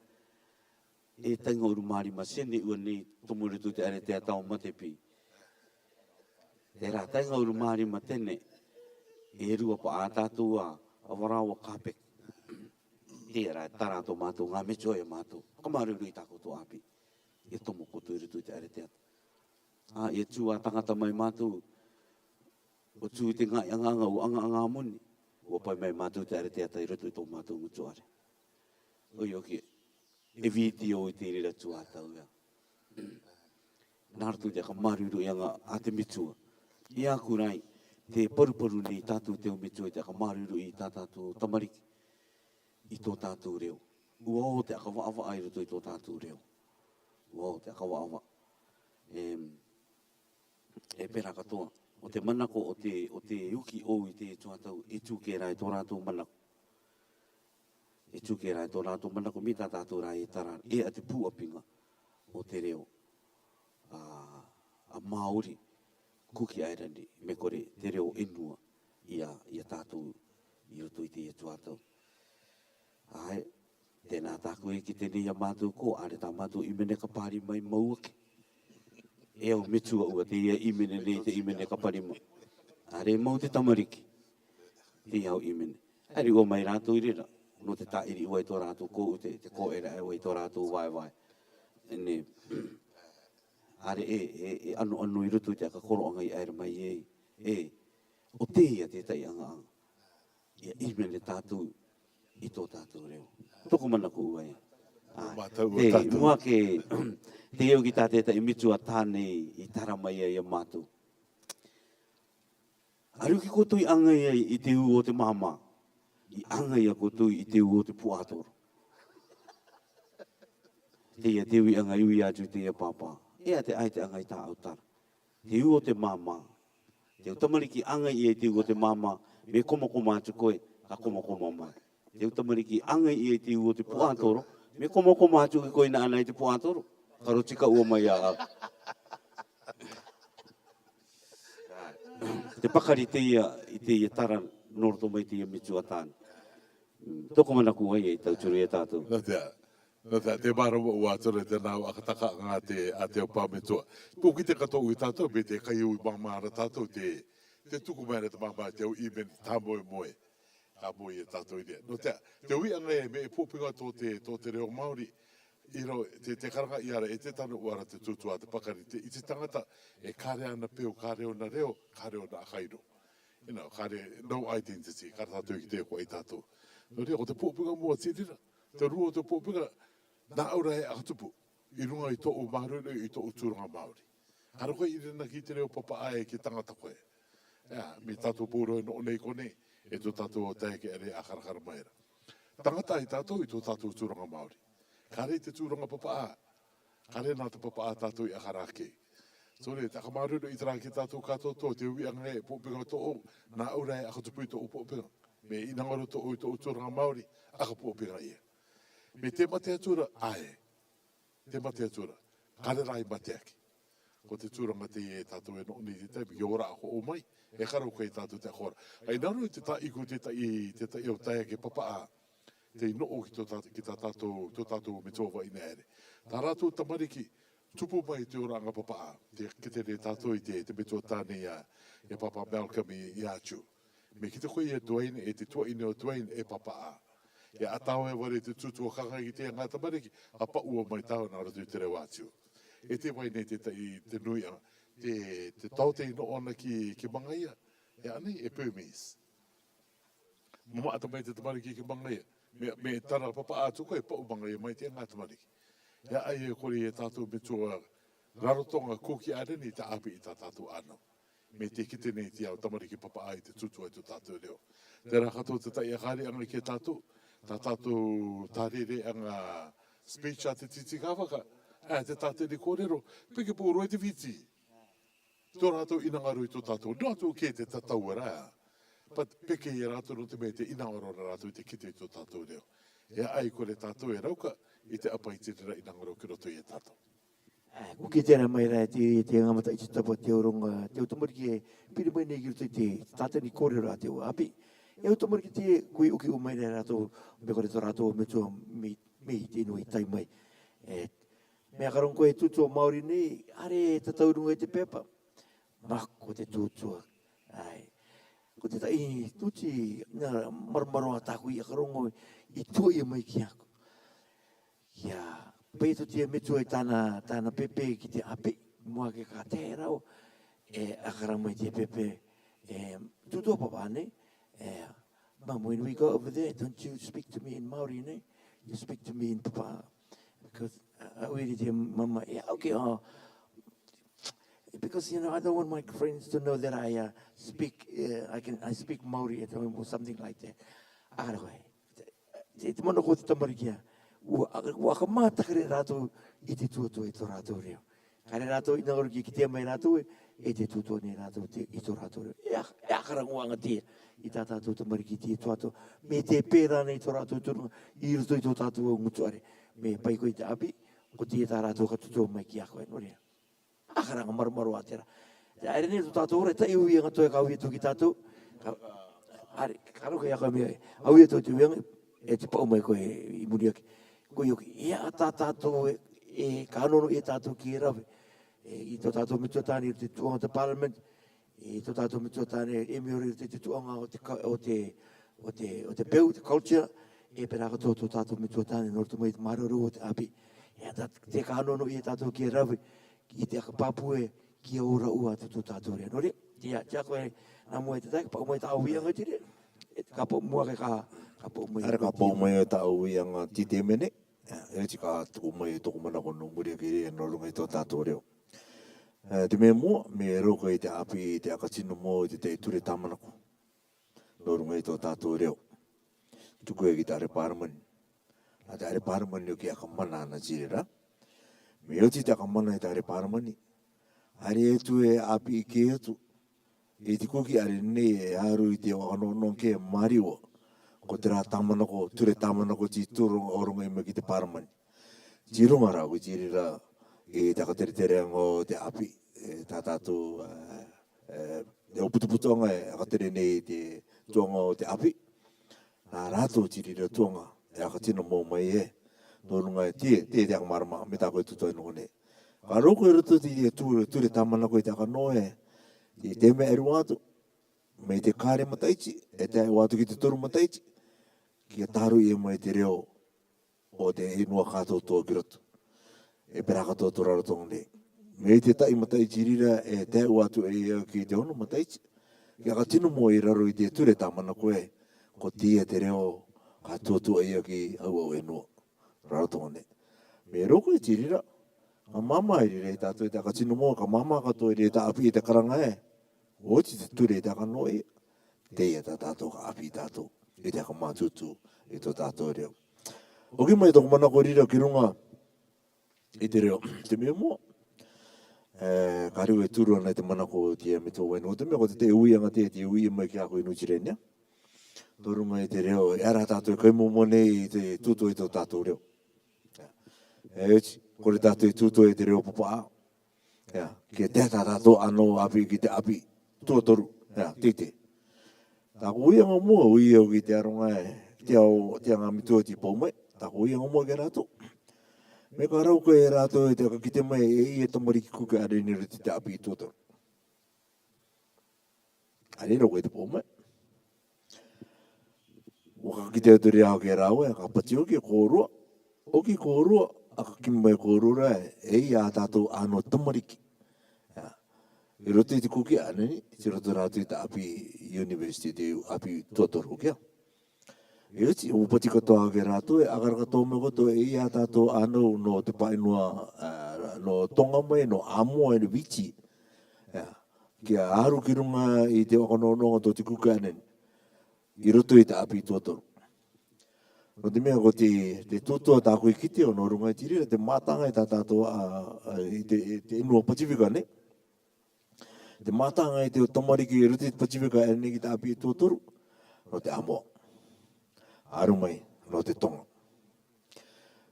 E tainga uru maari masene ua nei tomo i rutu i te are te ata o matepi. Te rā tainga uru maari matene, e rua pa a tātou a warawa kāpek. Te rā, tara tō mātou, ngā mecho e mātou. Kamaruru i tā koutou api. E tomo koutou i rutu i te are te ata. E tū a tangata mai mātou, o tū te ngai anganga o anga moni, o pai mai mātou te are te ata i rutu i tō mātou ngutu are. Oi oki, e viti o i te rira tū a tau ea. Nārtu te kamaruru i anga a te mitua. I a kurai, te paruparu nei tātou te o mitua i te kamaruru i tātou tamariki. I tō tātou reo. Ua o te akawa-awa ai rutu i tō tātou reo. Ua o te akawa-awa. E pera katoa. O te manako o te uki o i te tuatau. E tūkera i tō rātou manako. E tūkera i tō rātou manako. Mi tā tātou rā e tara. E a te pūapinga o te reo. A Māori. Kuki airani. Me kore te reo enua. I a tātou. I rutu i te e tuatau. Ai, tēnā tāku e ki tēnei a mātou ko, are tā mātou imene ka pāri mai mauake. E au mitua ua te ia imene nei te imene ka pāri mai. Are mau te tamariki. Te au imene. Are ua mai rātou i rira. No te tāiri ua i tō rātou ko u te ko era e ua i tō rātou vai. Ene, are anu i rutu i te aka koro anga i aere mai o te ia te tai anga. Ia imene tātou i tō tātou reo. Toko mana ko ua e. Mua ke te eo ki tā tētai mitua tānei i tara mai ai a mātou. Aru ki koutou i anga ia i te u o te māma. I anga ia koutou i te u o te puatoro. Te ia te ui anga iui atu te ia pāpā. Ea te ai te anga i tā autara. Te u o te māma. Te u tamariki anga ia i te u o te māma. Me koma atu koe, ka koma mai. Te utamariki anga i te u o te puatoro, me koma atu ki koe na ana i te puatoro. Karo tika ua mai a. Te pakari te ia i te ia tara norto mai te ia mitua tāna. Toko mana kua ia i tauturu e tātou. Nā te marawa ua atura te nāu akataka ngā te au pāmetua. Pōki te katoa i tātou, me te kai ui māmara tātou, te tuku mai te māmara te au imen tāmoe moe. Ka moi e tātou i rea. No te ui anga e me e pōpinga tō te reo Māori, te karanga i ara e te tanu uara te tutua te pakari. I te tangata e kāre ana peo, kāre ona reo, kāre ona akairo. Kāre no identity, kāre tātou i te kua i tātou. No rea, o te pōpinga mua tirira, te rua o te pōpinga, nā aura e akatupu, i runga i tō Māori, i tō turanga Māori. Kāre koe i rena ki te reo papa ae ki tangata koe. Me tātou pōro e no nei konei. E tō tātou o tae ke ere a karakara maera. Tangata i tātou i tō tātou tūranga Māori. Kare te tūranga papa a. Kare nā te papa a tātou i a karake. So re, taka maruru i tara ki tātou katoa tō, te ui anga e pōpinga tō o, nā aura e akatupu i tō o pōpinga. Me inangaro tō o i tō tūranga Māori, aka pōpinga ia. Me te mate atura, ae. Te mate atura. Kare rai mate aki. Ko te tūranga te e tātou e no ni te taipi, ki ora ako o mai. E karo koe tātou te akora. Ai naru te tā iku te tai o taia ke papa a. Te ino o ki tā tātou me tōwa ina ere. Tā rātou tamariki, tupu mai te oranga papa, te te tātou i te betua tāne ia papa Malcolm i atu. Me ki te koe ia Dwayne e te tua ine o Dwayne e papa a. Ia atau e wale te tutua kanga i te ngata mariki, a pa ua mai tau na ratu i te reo atu. E te mai nei te nui a, te tau te ino ona ki mangaia, e ane e Burmese. Mama ata mai te tamariki ki mangaia, me tara papa atu koe pa u mangaia mai te ngata mariki. Ia ai e kore e tātou me tua rarotonga koki areni te api i tā tātou anau. Me te kite nei te au tamariki papa ai te tutua i te tātou reo. Te rakato te tai a kare anga ki tātou, tā tātou tārere anga speech a te titi kāwaka, te tātou ni kōrero, peke pō roi te viti. Tō rātou inangaru i tō tātou, nātou ke te tatau ara, but peke i rātou no te me te inangaro rātou i te kite i tō tātou reo. Ia ai kore tātou e rauka, i te apa i te rira inangaro ki roto i e tātou. Ko ki tēnā mai rai te ngamata i te tapa te oronga, te utamari e piri mai nei ki te tātou ni kōrero a te o api. E utamari te kui uki o mai rai rātou, me kore tō rātou me tua me i te ino i tai mai. Mea karong koe tutua Māori nei, are tataurunga i te pepa. Mako te tutua. Ko te tai tuti nga marmaroa tāku i a karongo i tua i mai ki ako. Ia, peito tia metua i tāna pepe ki te api, mua ke ka te rau, akarang mai te pepe, tutua papa ne, Mum, when we go over there, don't you speak to me in Māori, ne? You speak to me in Papa. Because I really tell Mama, yeah, okay, because, you know, I don't want my friends to know that I speak Māori at home or something like that. Arawai. Te mana ko te tamarikia. Ua ka mātakare rātou i te tuatua i tō rātou reo. Kare rātou i nangaru ki te mai rātou e te tuatua nei rātou i tō rātou reo. E akaranguanga tia i tā tātou tamariki tia tuatua. Me te pērā nei tō rātou turunga i ruto i tō tātou o ngutuare. Me pai ko i te api, ko tia tā rātou ka tutua mai ki ako e norea. Akaranga marumaru a tera. Te aere nei tō tātou ora, tai ui anga toi ka ui atu ki tātou. Karo kai aka mea, au i atu te uianga, e te pau mai koe i muriaki. Koe yoki, ea tā tātou e kanono e tātou ki e rawe. I tō tātou mitua tāne i te tuanga te parliament, i tō tātou mitua tāne e meori i te tuanga o te peu, te culture, e peraka tō tātou mitua tāne nor tu mai te mararu o te api. Ea te kanono e tātou ki e rawe, i te akapapue ki a ora ua te tō tātou rea. Nore, tia koe nā mua e te tai, pau mai tā uianga te rea. E te kapo mua ke ka kapo mai. Ara kapo mai e tā uianga ti te mene. E ti ka tuku mai toko mana kono muri ki rea no runga i tō tātou reo. Te mea mua, me roko i te api i te akatino mō i te ture tamanako. No runga i tō tātou reo. Tuku e ki te are pārmani. A te are pārmani o ki akamana ana jirera. Me o ti te akamana i te are pārmani. Are e tu e api i ke atu. E ti kuki are nei e aru i te wakanon ke mariwa. Ko te rā tamanako, ture tamanako ti tūro oronga ima ki te pārmani. Jirunga rā, ko jirira e takatere ango te api. Tā tātou e oputuputonga e akatere nei te tuanga o te api. Nā rātou jirira tuanga e akatino mō mai e. Nō runga e te akamarama me tā koe tuto e nō ne. Ka roko e ruto ti ture tamanako i te akanoe. I te mea eru atu, me te kāre mataichi, e te watu ki te toru mataichi, ki a tāru i e mai te reo o te inua kātou tō ki roto. E pera kātou tō rarotonga ne. Me te tai mataichi rira e te watu e ki te ono mataichi, ki a katino mo i raro i te ture tāmana koe, ko tia te reo kātou tō e ki au au e noa. Rarotonga ne. Me roko e tirira, ka mama i rira i tātou i te katino mo, ka mama kato i rira api i te karanga e. O ti te ture i te akanoi, te ia tā tātou ka api i tātou, i te akamātutu i tō tātou reo. O ki mai tōku manako rira ki runga i te reo, te mea mua. Ka riu e turu ana i te manako tia me tō waino. O te mea ko te uianga te ui mai ki ako i nutirenia. Tō runga i te reo, e ara tātou i kaimomone i te tuto i tō tātou reo. E uchi, kore tātou i tuto i te reo papa. Ki te tātou ano api ki te api. Tuatoru, tite. Tā uianga mua, uiau ki te aronga e, te anga mitua ti pau mai, tā uianga mua ke rātou. Me ka rau koe rātou e te ka kite mai e tamariki kuke are ni riti te api i tōtoro. Are rau koe te pō mai. Waka kite atu rea ke rau e ka pati o ki kōrua. O ki kōrua, a ka kimi mai kōrua e ia tātou ano tamariki. I roto i te kuke ane ni, i roto rātou i te api university, te api tōtoro kia. E uti, o pati katoa ke rātou e akaraka tō me koto e ia tātou ano no te painua, no tonga mai, no amoa e wichi. Kia aharu ki runga i te wakanononga tō te kuke ane ni, i roto i te api tōtoro. No te mea ko te tūtua tā koe kite o no runga i tiri, te mātanga i tā tātou i te inua Pasifika ne. Te mātanga i te o tamariki i ruti Pasifika e ne ki te api tōtoro, no te amoa. Aru mai, no te tonga.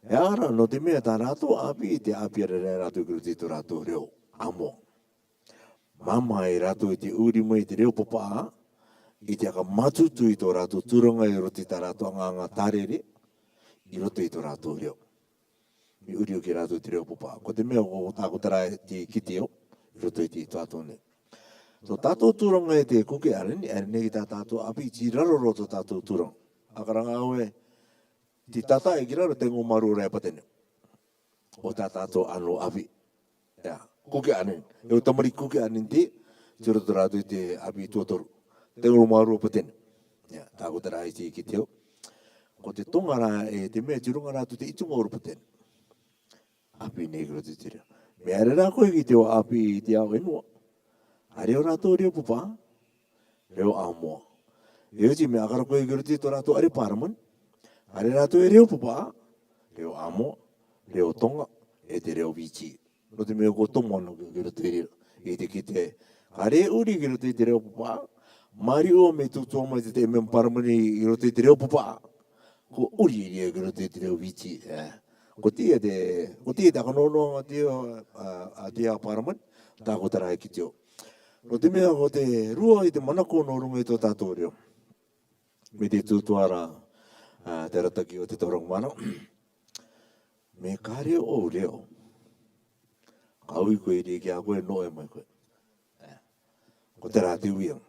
E ara, no te mea tā rātou api, te api ara rātou ki ruti tō rātou reo, amoa. Mama e rātou i te uri mai te reo papa, i te aka matutu i tō rātou turanga i ruti tā rātou anganga tārere, i roto i tō rātou reo. Mi uri o ki rātou te reo papa. Ko te mea o tāko tara te kiteo, i roto i te tātou ne. So tātou turanga e te kuke areni, areni ki tā tātou api, ti raroro tō tātou turanga. Akaranga aue, ti tata e kiraro te ngō maru rea patene. O tā tātou ano api. Kuke areni. E o tamari kuke areni te, ti roto rātou i te api tōtoro. Te ngō maru patene. Tāko tara i te kiteo. Ko te tongara e te mea tirunga rātou te itunga oru patene. Api negro te tira. Me are rā koe ki te o api i te au enua. A reo rātou reo pupa. Reo amoa. E uti me akara koe ki ruti tō rātou are paraman. A re rātou e reo pupa. Reo amoa. Reo tonga. E te reo vichi. No te mea ko tomano ki ruti reo. E te ki te. A re uri ki ruti te reo pupa. Mari o me tutua mai te me paramani i ruti te reo pupa. Ko uri ria ki ruti te reo vichi. Ko tia te akanono a tia paraman. Tāko tara e ki teo. No te mea ko te rua i te manako no runga i tō tātou reo. Me te tūtuara te rataki o te taurang mana. Me kāre o reo. Kaui koe rea ki a koe no e mai koe. Ko te rā te uiang.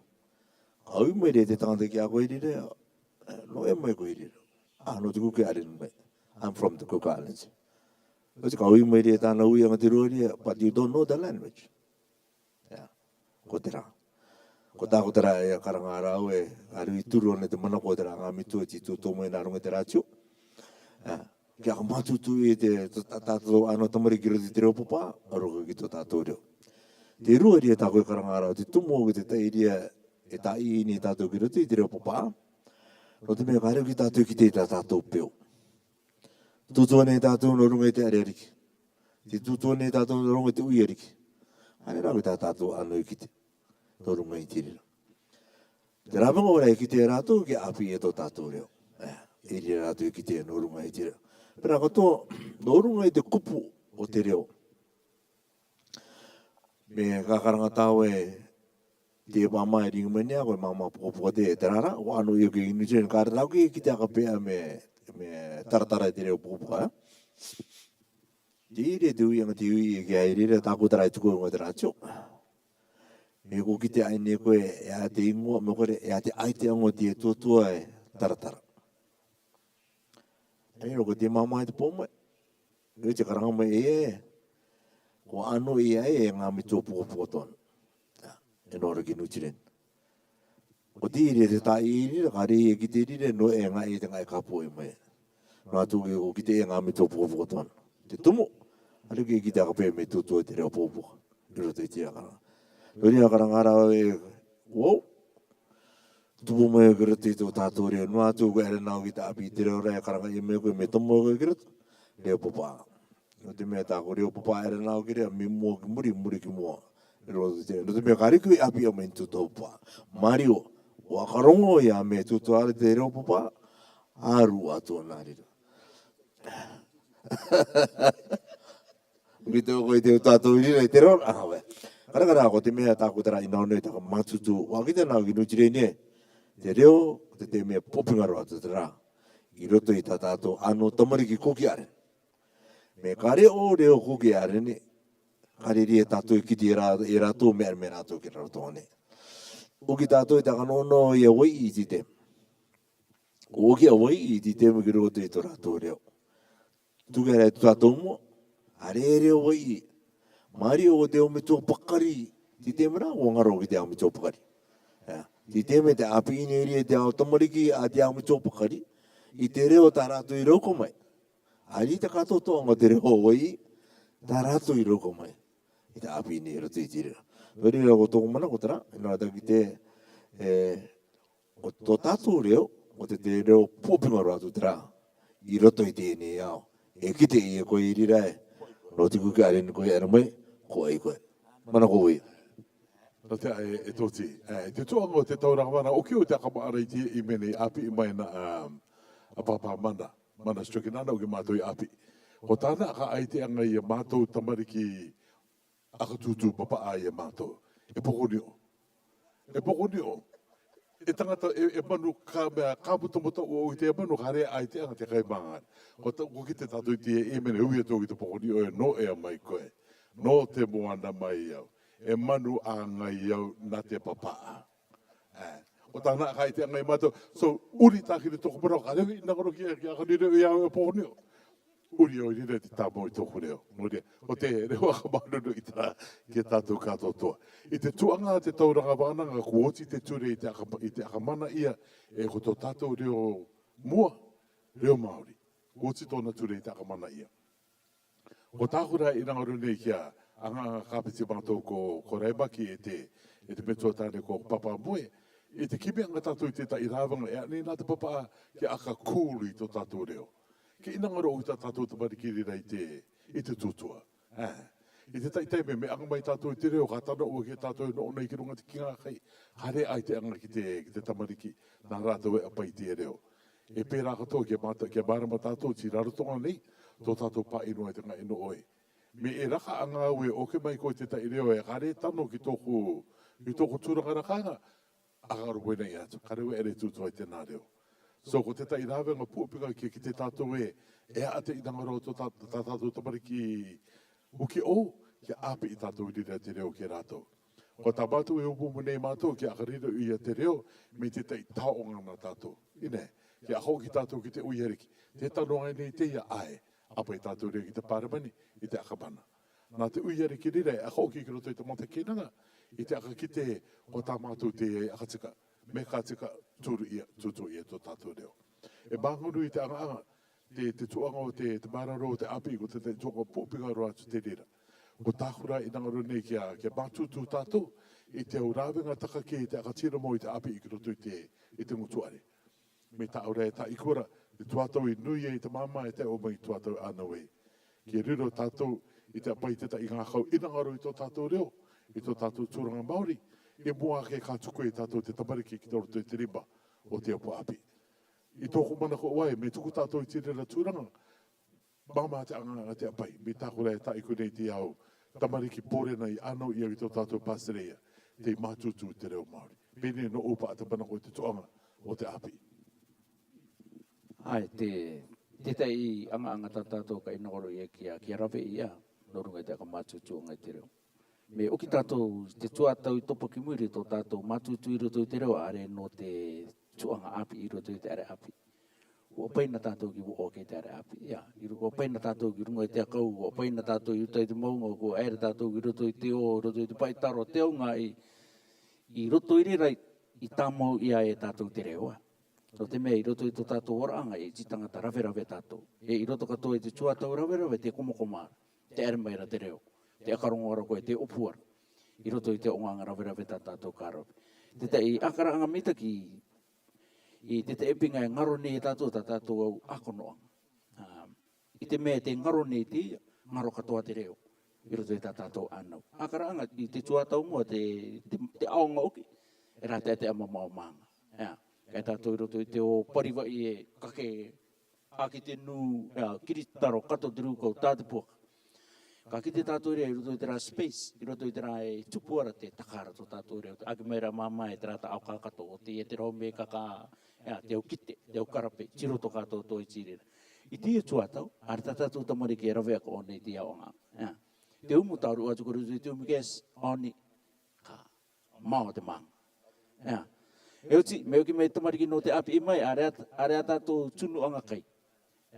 Kaui mai rea te tangata ki a koe rea. No e mai koe rea. No te Cook Islands mai. I'm from the Cook Islands. No te kaui mai rea tāna uianga te rua rea. But you don't know the language. Ko te rā. Ko tāko te rā e a karanga rāu e aru i turu ane te manako te rā ngā mitu e ti tūtō mai nā runga te rātio. Ki aka matutu e te tātou ano tamariki ruti te reo papa, aroka ki tō tātou reo. Te rua rea tāko e karanga rāu, te tumo o te tai rea e tā iini tātou ki ruti te reo papa. No te mea kāreo ki tātou ki te tātou peo. Tūtō ane tātou no runga i te are ariki. Te tūtō ane tātou no runga i te ui ariki. Ane rāu i tātou ano i ki te. Tō runga i tirira. Te rāpanga ora e ki te rātou ki api e tō tātou reo. E ri rātou i ki te no runga i tirira. Pera kato, no runga i te kupu o te reo. Me kakaranga tāu e te mama e ringa menia, koe mama pokopoka te rara, o anu i o ki New Kāre rau ki te akapea me taratara i te reo pokopoka. Te ire te ui anga te ui e ki a ire tāko tara i tuku ngā te rātio. Me ko ki te aine koe e a te ingoa, me kore e a te aite ango te tōtua e taratara. E roko te mama e te pōmai. E te karanga mai e ko anu e e ngā mitu pōpō tōna. E nōra ki Nuchiren. Ko te ire te tā i rira, ka re e ki te rire, no e ngā e te ngā e kapo e mai. Nā tūki ko ki te e ngā mitu pōpō tōna. Te tumo, haru ki te akapea me tūtua te reo pōpō. I roto i te akaranga. Ria karanga rau e, wow, tupu mai o kirati tō tātou reo, nua tū koe ere nao ki te api te reo rea karanga i mea koe me tomo koe kiratu, reo papa. No te mea tāko reo papa ere nao ki rea, me mua ki muri ki mua. No te mea kariku i api o me tū tō papa. Mario, o akarongo i a me tū tō are te reo papa, aru atua nā rira. Mi te koe te tātou rira i te reo, ahawe. Karakara ko te mea tāko tara i naone taka matutu. Wakita nao ki Nuchiren e, te reo, te mea popingaro atu te rā. I roto i tā tātou ano tamariki koki are. Me kare o reo koke are ne. Kare rie tātou ki te e rātou mea me rātou ki rātou ne. O ki tātou i takanono i a wai i ti te. O ki a wai i ti te mo ki roto i tō rātou reo. Tuke rei tātou mo, are reo wai i. Mari o te o me tō pakari, ti te mera o ngaro ki te au me tō pakari. Ti te me te api ine rie te au tamariki a te au me tō pakari, i te reo tā rātou i roko mai. Ari te katoto anga te reo wai, tā rātou i roko mai. I te api ine roto i tira. Weri reo ko tōku mana ko tara, ina rata ki te, o tō tātou reo, o te reo pōpinga rātou tara, i roto i tēnei au. E kite i e koe i rirae, roti kuke are ni koe ara mai, koe i koe. Mana koe i. No te e tōti. Te tōanga o te tauranga mana, o ki o te akama ara i te i mene api i mai na a papa mana. Mana strokinana o ki mātou i api. Ko tāna ka ai te anga i a mātou tamariki aka tūtū papa ai a mātou. E pokoni o. E pokoni o. E tangata e manu ka mea kāputamata o i te manu ka rea ai te anga te kai mangana. Ko ki te tātou i te e mene hui ato ki te pokoni o e no e a mai koe. No te moana mai au. E manu a ngai au na te papa. O tāna ka ai te anga i mātou. So, uri tāki te toko parau ka rewi i nangaro ki a kanire i au e pokoni o. Uri o rire te tāmo i tōku reo. O te reo aka maununu i tā ki tātou kātotoa. I te tuanga te tauranga wānanga kuoti te ture i te aka mana ia e ko tō tātou reo mua, reo Māori. Kuoti tōna ture i te aka mana ia. Ko tākura i rangaru nei kia anga kāpiti mātou ko reibaki e te metua tāne ko papa mue. I te kimi anga tātou i te ta i rāwanga e ane nā te papa ki aka kūru i tō tātou reo. Ke inangaro o ta tātou tamarikiri rei i te tūtua. I te taitai me anga mai tātou i te reo, ka tana ua ke tātou no nei ki runga te kinga kai, hare ai te anga ki te tamariki, nā rātou e apai te reo. E pērā katoa ke mārama tātou, ti rarotonga nei, tō tātou pā inua i te ngā ino oe. Me e raka anga ue o ke mai koe te tai reo e kare tano ki tōku tūrangarakanga, akaru koe nei atu, kare ue ere tūtua i tēnā reo. So, ko te tai rāwenga pūpika ki te tātou e ate i nangaro tō tātou tamariki uki o, ki api i tātou i rira te reo ki rātou. Ko tā mātou e upu munei mātou ki akarira i a te reo, me te tai taonga na tātou. Ine, ki a ki tātou ki te uiheriki. Te tanoa nei te ia ae, apa i tātou reo ki te pāramani, i te akamana. Nā te uiheriki rira, a ki roto i te monta kenanga, i te aka ki te o tā mātou te akatika. Me ka tika tūru ia, tūtu ia tō tātou reo. E mānguru i te anga, te tuanga o te mararo o te api, ko te tuanga pōpinga roa tu te rira. Ko tākura i nangaro nei kia mātūtū tātou, i te au rāwenga taka ki te akatira mo i te api i ki roto i te ngutuare. Me tā aura e tā ikora, te tuatau i nui e i te mama e te o mai tuatau ana wei. Ki riro tātou i te apai te ta i ngākau i nangaro i tō tātou reo, i tō tātou tūranga Māori, e mua ke ka tuku e tātou te tamariki ki tōru te riba o te apu api. I tōku mana ko oai, me tuku tātou i tirera tūranga, mama te anga te apai, me tākura e tāiku nei te au, tamariki pōrena i anau ia ki tō tātou pāsereia, te mātūtū te reo Māori. Pene no upa ata mana ko te tuanga o te api. Ai, te tai anga tātou ka inogoro ia ki a rawe ia, norunga te aka mātūtū ngai te reo. Me oki tātou te tuatau i topo ki muri tō tātou mātūtū i roto i te reo are no te tuanga api i roto i te are api. Ua paina tātou ki wo ke te are api. Ia, ua paina tātou ki runga i te akau, ua paina tātou i utai te maunga, ua aere tātou ki roto i te o, roto i te paitaro, te aunga i roto i rira i tāmau ia e tātou te reoa. No te mea i roto i tō tātou oraanga i titanga ta rawe tātou. E i roto katoa i te tuatau rawe te komokomara, te are maira te reo. Te akarongo koe, te opuara. I roto i te onganga rawe tātou kārawe. Te tai akaraanga mitaki, i te epinga e ngaro nei tātou au akonoanga. I te mea te ngaro nei te, ngaro katoa te reo. I roto i tātou anau. Akaraanga i te tuatau mua, te aonga oki, e rā te amamao maanga. Kai tātou i roto i te o pariwa i e kake, ake te nū, kiritaro, kato te rūkau, tāte puaka. Ka ki te tātou rea i roto i te rā space, i roto i te rā e tupuara te takara tō tātou rea. Ake meira māma e te rāta au kākato o te e te rau me kaka, te au kite, te au karape, tiro tō kātou tō i tirera. I tia tua tau, ar tatatu tamari ke rawe ko oni tia onga. Te umu tauru atu kuru te umu kes oni ka mao te mang. Euti, meo ki me tamari ki no te api imai, are tatu tunu anga kai.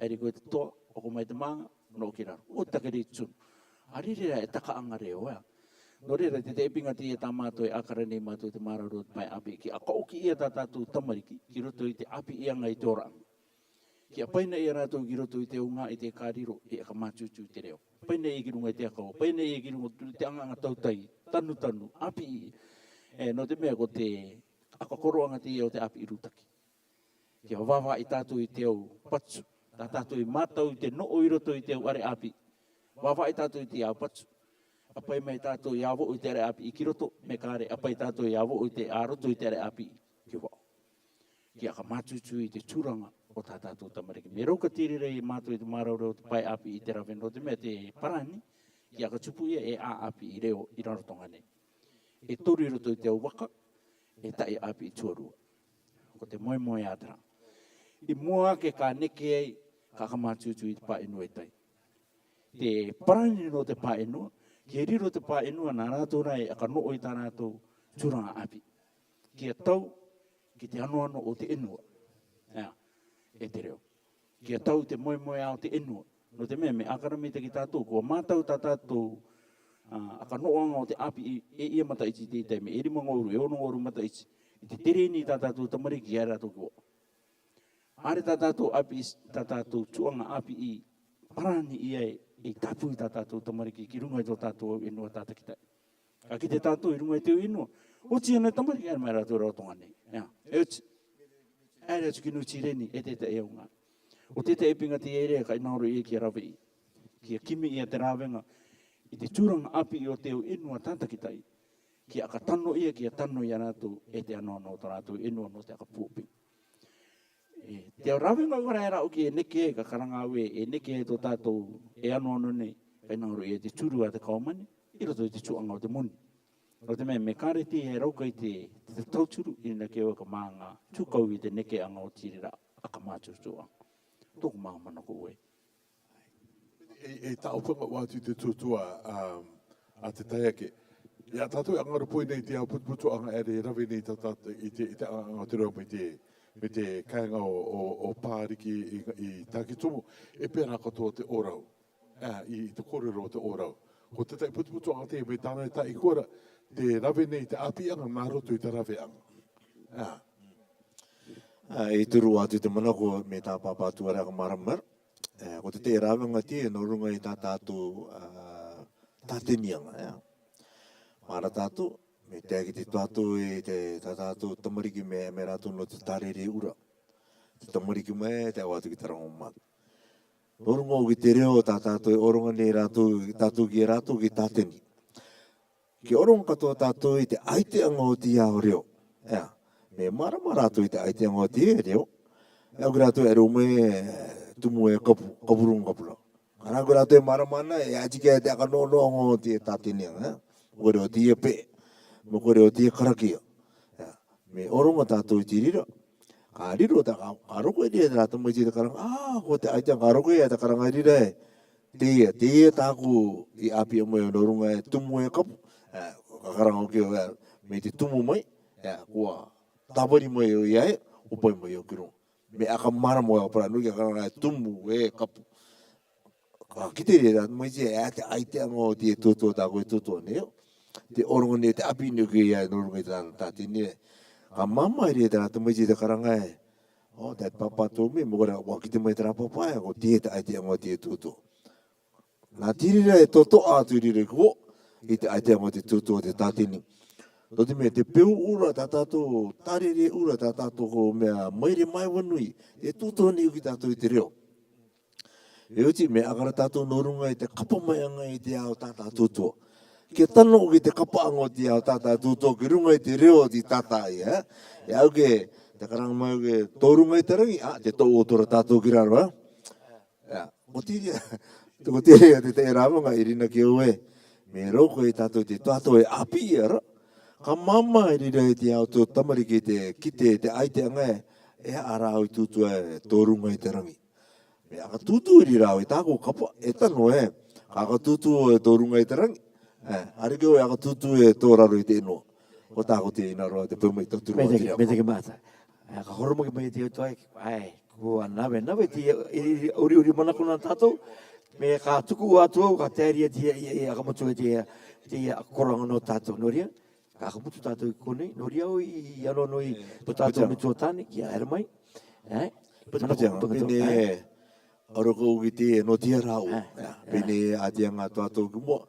Eri koe te toa, oko mai te manga, no ki raru. O takeri tunu. Aririra e taka anga reo, no rera te epinga ti e tamato e akara nei mato te mararo mai api ki a kauki ia tatatu tamariki ki roto i te api ia ngai te orang. Ki a paina ia rato ki roto i te unga i te kariro i a kamachuchu te reo. Paina i ki runga i te akau, paina i ki runga te anganga tautai, tanu, api i. No te mea ko te akakoroanga ti o te api i rutaki. Ki a wawa i tatu i te au patsu, tatu i matau i te noo i roto i te au are api. Wawa i tatu i te au patsu. Apai mai tātou i awo i te are api i kiroto, me kāre apai tātou i awo i te aroto i te are api ki wao. Ki aka mātutu i te tūranga o tā tātou tamariki. Me rauka tirire i mātou i te māraurau te pai api i te raweno te mea te parani, ki aka tupu ia e a api i reo i rarotonga nei. E tori roto i te au waka, e tai api i tuarua. Ko te moe ātara. I mua ke ka neke ei, ka aka mātutu i te pai inua i tai. Te parani no te pai inua, ki e riro te pā enua nā rātou rai a ka noo i tā rātou tūranga api. Ki a tau, ki te anoano o te enua. E te reo. Ki a tau te moe ao te enua. No te mea me akarami te ki tātou, kua mātau tā tātou a ka noo anga o te api e ia mata iti te itai me eri mangoru, e ono ngoru mata iti. I te tereni tā tātou tamari ki a rātou kua. Are tā tātou api, tā tātou tuanga api i parani i ai, i tapu i tā tātou tamariki, ki runga i tō tātou inua tātakitai. A ki te tātou i runga i teo inua, o tia nei tamariki ai mai rātou rautonga nei. Ere atu ki nuti reni e te e unga. O te epinga te ere ka inauro i ki a rawe i. Ki a kimi i a te rawenga, i te tūranga api i o teo inua tātakitai. Ki a ka tano ia, ki a tano i a rātou e te anono o tā rātou inua no te aka pūping. Te au rawenga ora e rau ki e neke e ka karanga aue, e neke e tō tātou e anono nei, kai nauru e te tūru a te kaumani, i roto i te tuanga o te muni. O te mea, me kāre te e rauka i te tauturu, i na ke o ka maanga tūkau i te neke anga o tirira a ka mātutua. Tōku maanga mana ko ue. E tau whanga wātu te tūtua a te taiake. Ia tātou angara poi nei te au putu anga ere rawe nei tātou i te anga te rau me te kāinga o pāriki i tāki tumu, e pēnā katoa te orau, i te kōrero o te orau. Ko te tai putu anga te, me tāna e tai kora, te rawe nei te api anga, nā roto i te rawe anga. I turu atu te manako me tā pāpātua raka maramar. Ko te rawanga te, no runga i tā tātou tātenianga. Mara tātou, me te aki te tātou e te tātou tamariki me rātou no te tārere ura. Te tamariki me te awatu ki tarango matu. No runga o ki te reo tātou e oronga nei tātou ki rātou ki tāteni. Ki oronga katoa tātou i te aiteanga o ti ao reo. Me marama rātou i te aiteanga o ti e reo. Au ki rātou e reo me tumu e kapurunga kapura. Karāku rātou e maramana e atike te aka no o ti e tātenianga. O reo ti e pe. Mo kore o tia karakia. Me oronga tātou i tirira. Ka riro ta karoko e rea rātou mai te karanga. Ko te aitea karoko e te karanga i rira e. Te tāku i api o mai o norunga e tumu e kapu. Ka karanga o kio me te tumu mai. Kua tabari mai o iae. Upai mai o kiro. Me aka maramo e opara nui ka karanga e tumu e kapu. Ka kite rea rātou mai te aitea ngō tia tūtua tāku e tūtua neo. Te orongo ne te api ni ki ia norunga i tāti ni. Ka mama i rea te rātou mai te karanga e. O, te papa tō me, mo kore wakite mai te rā papa e, ko tie te aitea ngō tie tūtō. Nā tirira e toto ātu i rire ko, i te aitea ngō te tūtō te tāti ni. Tō te mea, te peu ura tā tātou, tarere ura tā tātou ko mea maire mai wanui, te tūtō ni uki tātou i te reo. E uti me akara tātou norunga i te kapamaianga i te ao tā tātou tō. Ke tano o ki te kapaango ti au tata tūtō ki runga i te reo ti tata i, E au ke, te karanga mai ke tōrunga i te rangi, te tō otora tātou ki raro, Ko tiria te te rawanga i rina ki oe, me roko i tātou te tātou e api i ara, ka mama i rira i te au tō tamariki te kite te aiteanga e ara au i tūtua e tōrunga i te rangi. Me aka tutu ri rau i tako kapa e tano e. Aka tutu e tō runga i te rangi. Are keo e aka tutu e tō raro i te ino. O tako te ina roa te puma i tō turu o te reo. Me te ke mata. Ka horomo ki mai te toai. Ai, kua nawe te uri mana kuna tātou. Me ka tuku atua ka tēria te akamatu e te koranga no tātou noria. Ka akamutu tātou i kone. Noria o i ano no i tātou me tuatani ki a ere mai. Pene aroko ki te no tia rau. Pene atianga tātou ki mua.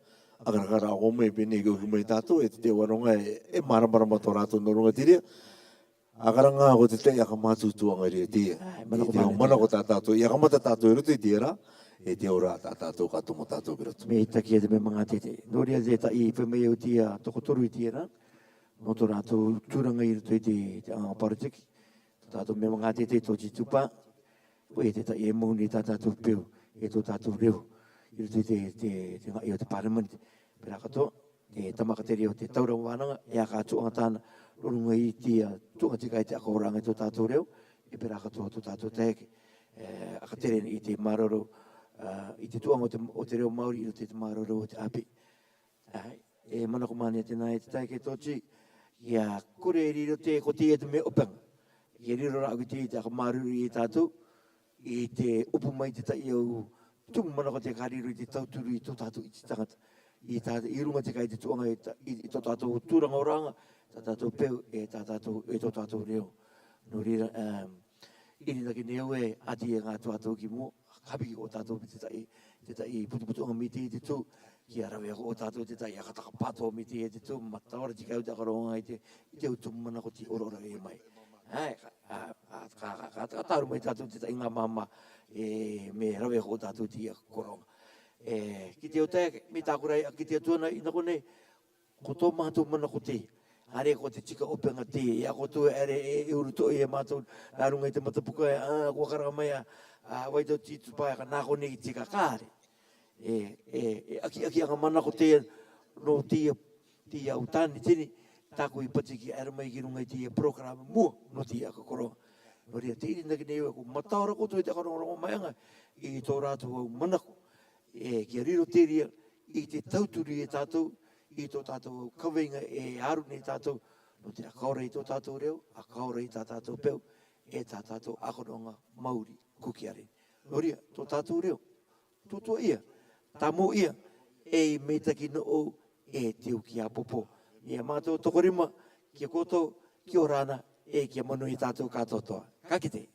Akarakara o me pene ki mai tātou e te waronga e maramarama tō rātou noronga tiria. Akaranga ko te te akamatu tuanga ria tia. Mana ko tātou. I akamata tātou i roto i tia rā. E te ora tātou ka tomo tātou ki roto. Me itakia te me mga tete. Noria te ta i whemei o tia tokotoru i tia rā. No tō rātou tūranga i roto i te anga paritiki. Tātou me mga tete tō jitupa. O e te ta i e mouni tātou peo. E tō tātou reo. I roto i te ngai o te parliament. Pera kato, e tamakateri o te taura wānanga. E a ka tuanga tāna. Lorunga i tia tuanga tika i te akoranga i tō tātou reo. E pera kato tō tātou teke. Akatere i te maroro. I te tuanga o te reo Māori i te maroro o te api. E mana ko mani tēnā e te taike tōchi. Ia kore e riro te ko te me opanga. Ia riro rā ki te akamaruru i tātou. I te upu mai te tai au tumu mana ko te kariro i te tauturu i tō tātou i te tangata. I runga te kai te tuanga i tō tātou tūranga oranga. Tā tātou peu e tō tātou reo. No rira, iri naki neo e ati e ngā tātou ki mua. Kapiki o tātou te tai putu miti i te tū. Ki arawe ako o tātou te tai akataka pato miti i te tū. Matawara ti kau te akaronga i te utumu mana ko ti orora e mai. Ka tāru mai tātou te tai ngā mama me rawe ako o tātou ti koronga. Ki te o te, mi tākurai, ki te tuana i nako nei, ko tō mātou mana ko te. Are ko te tika openga te, ia ko tō ere e uruto e mātou, nārunga i te matapuka e, kua karanga mai waitau titu pai ka nako nei tika kāre. Aki anga mana ko te no tia utani tini, tāko i pati ki ere mai ki runga i tia programa mua no tia ka koronga. No ria te iri naki nei ko mataora ko tō i te karonga mai anga, i tō rātou au manako. Ki a riro te ria, i te tauturi e tātou, i tō tātou kawenga e aru nei tātou, no te akaora i tō tātou reo, akaora i tā tātou peu, e tā tātou akoronga Māori kukiare. No ria, tō tātou reo, tō ia, tā mō ia, e meitaki no o, e teo ki a popo. Ia mātou tokorima, kia koto, kia orana, e kia manu i tātou katotoa. Ka kite.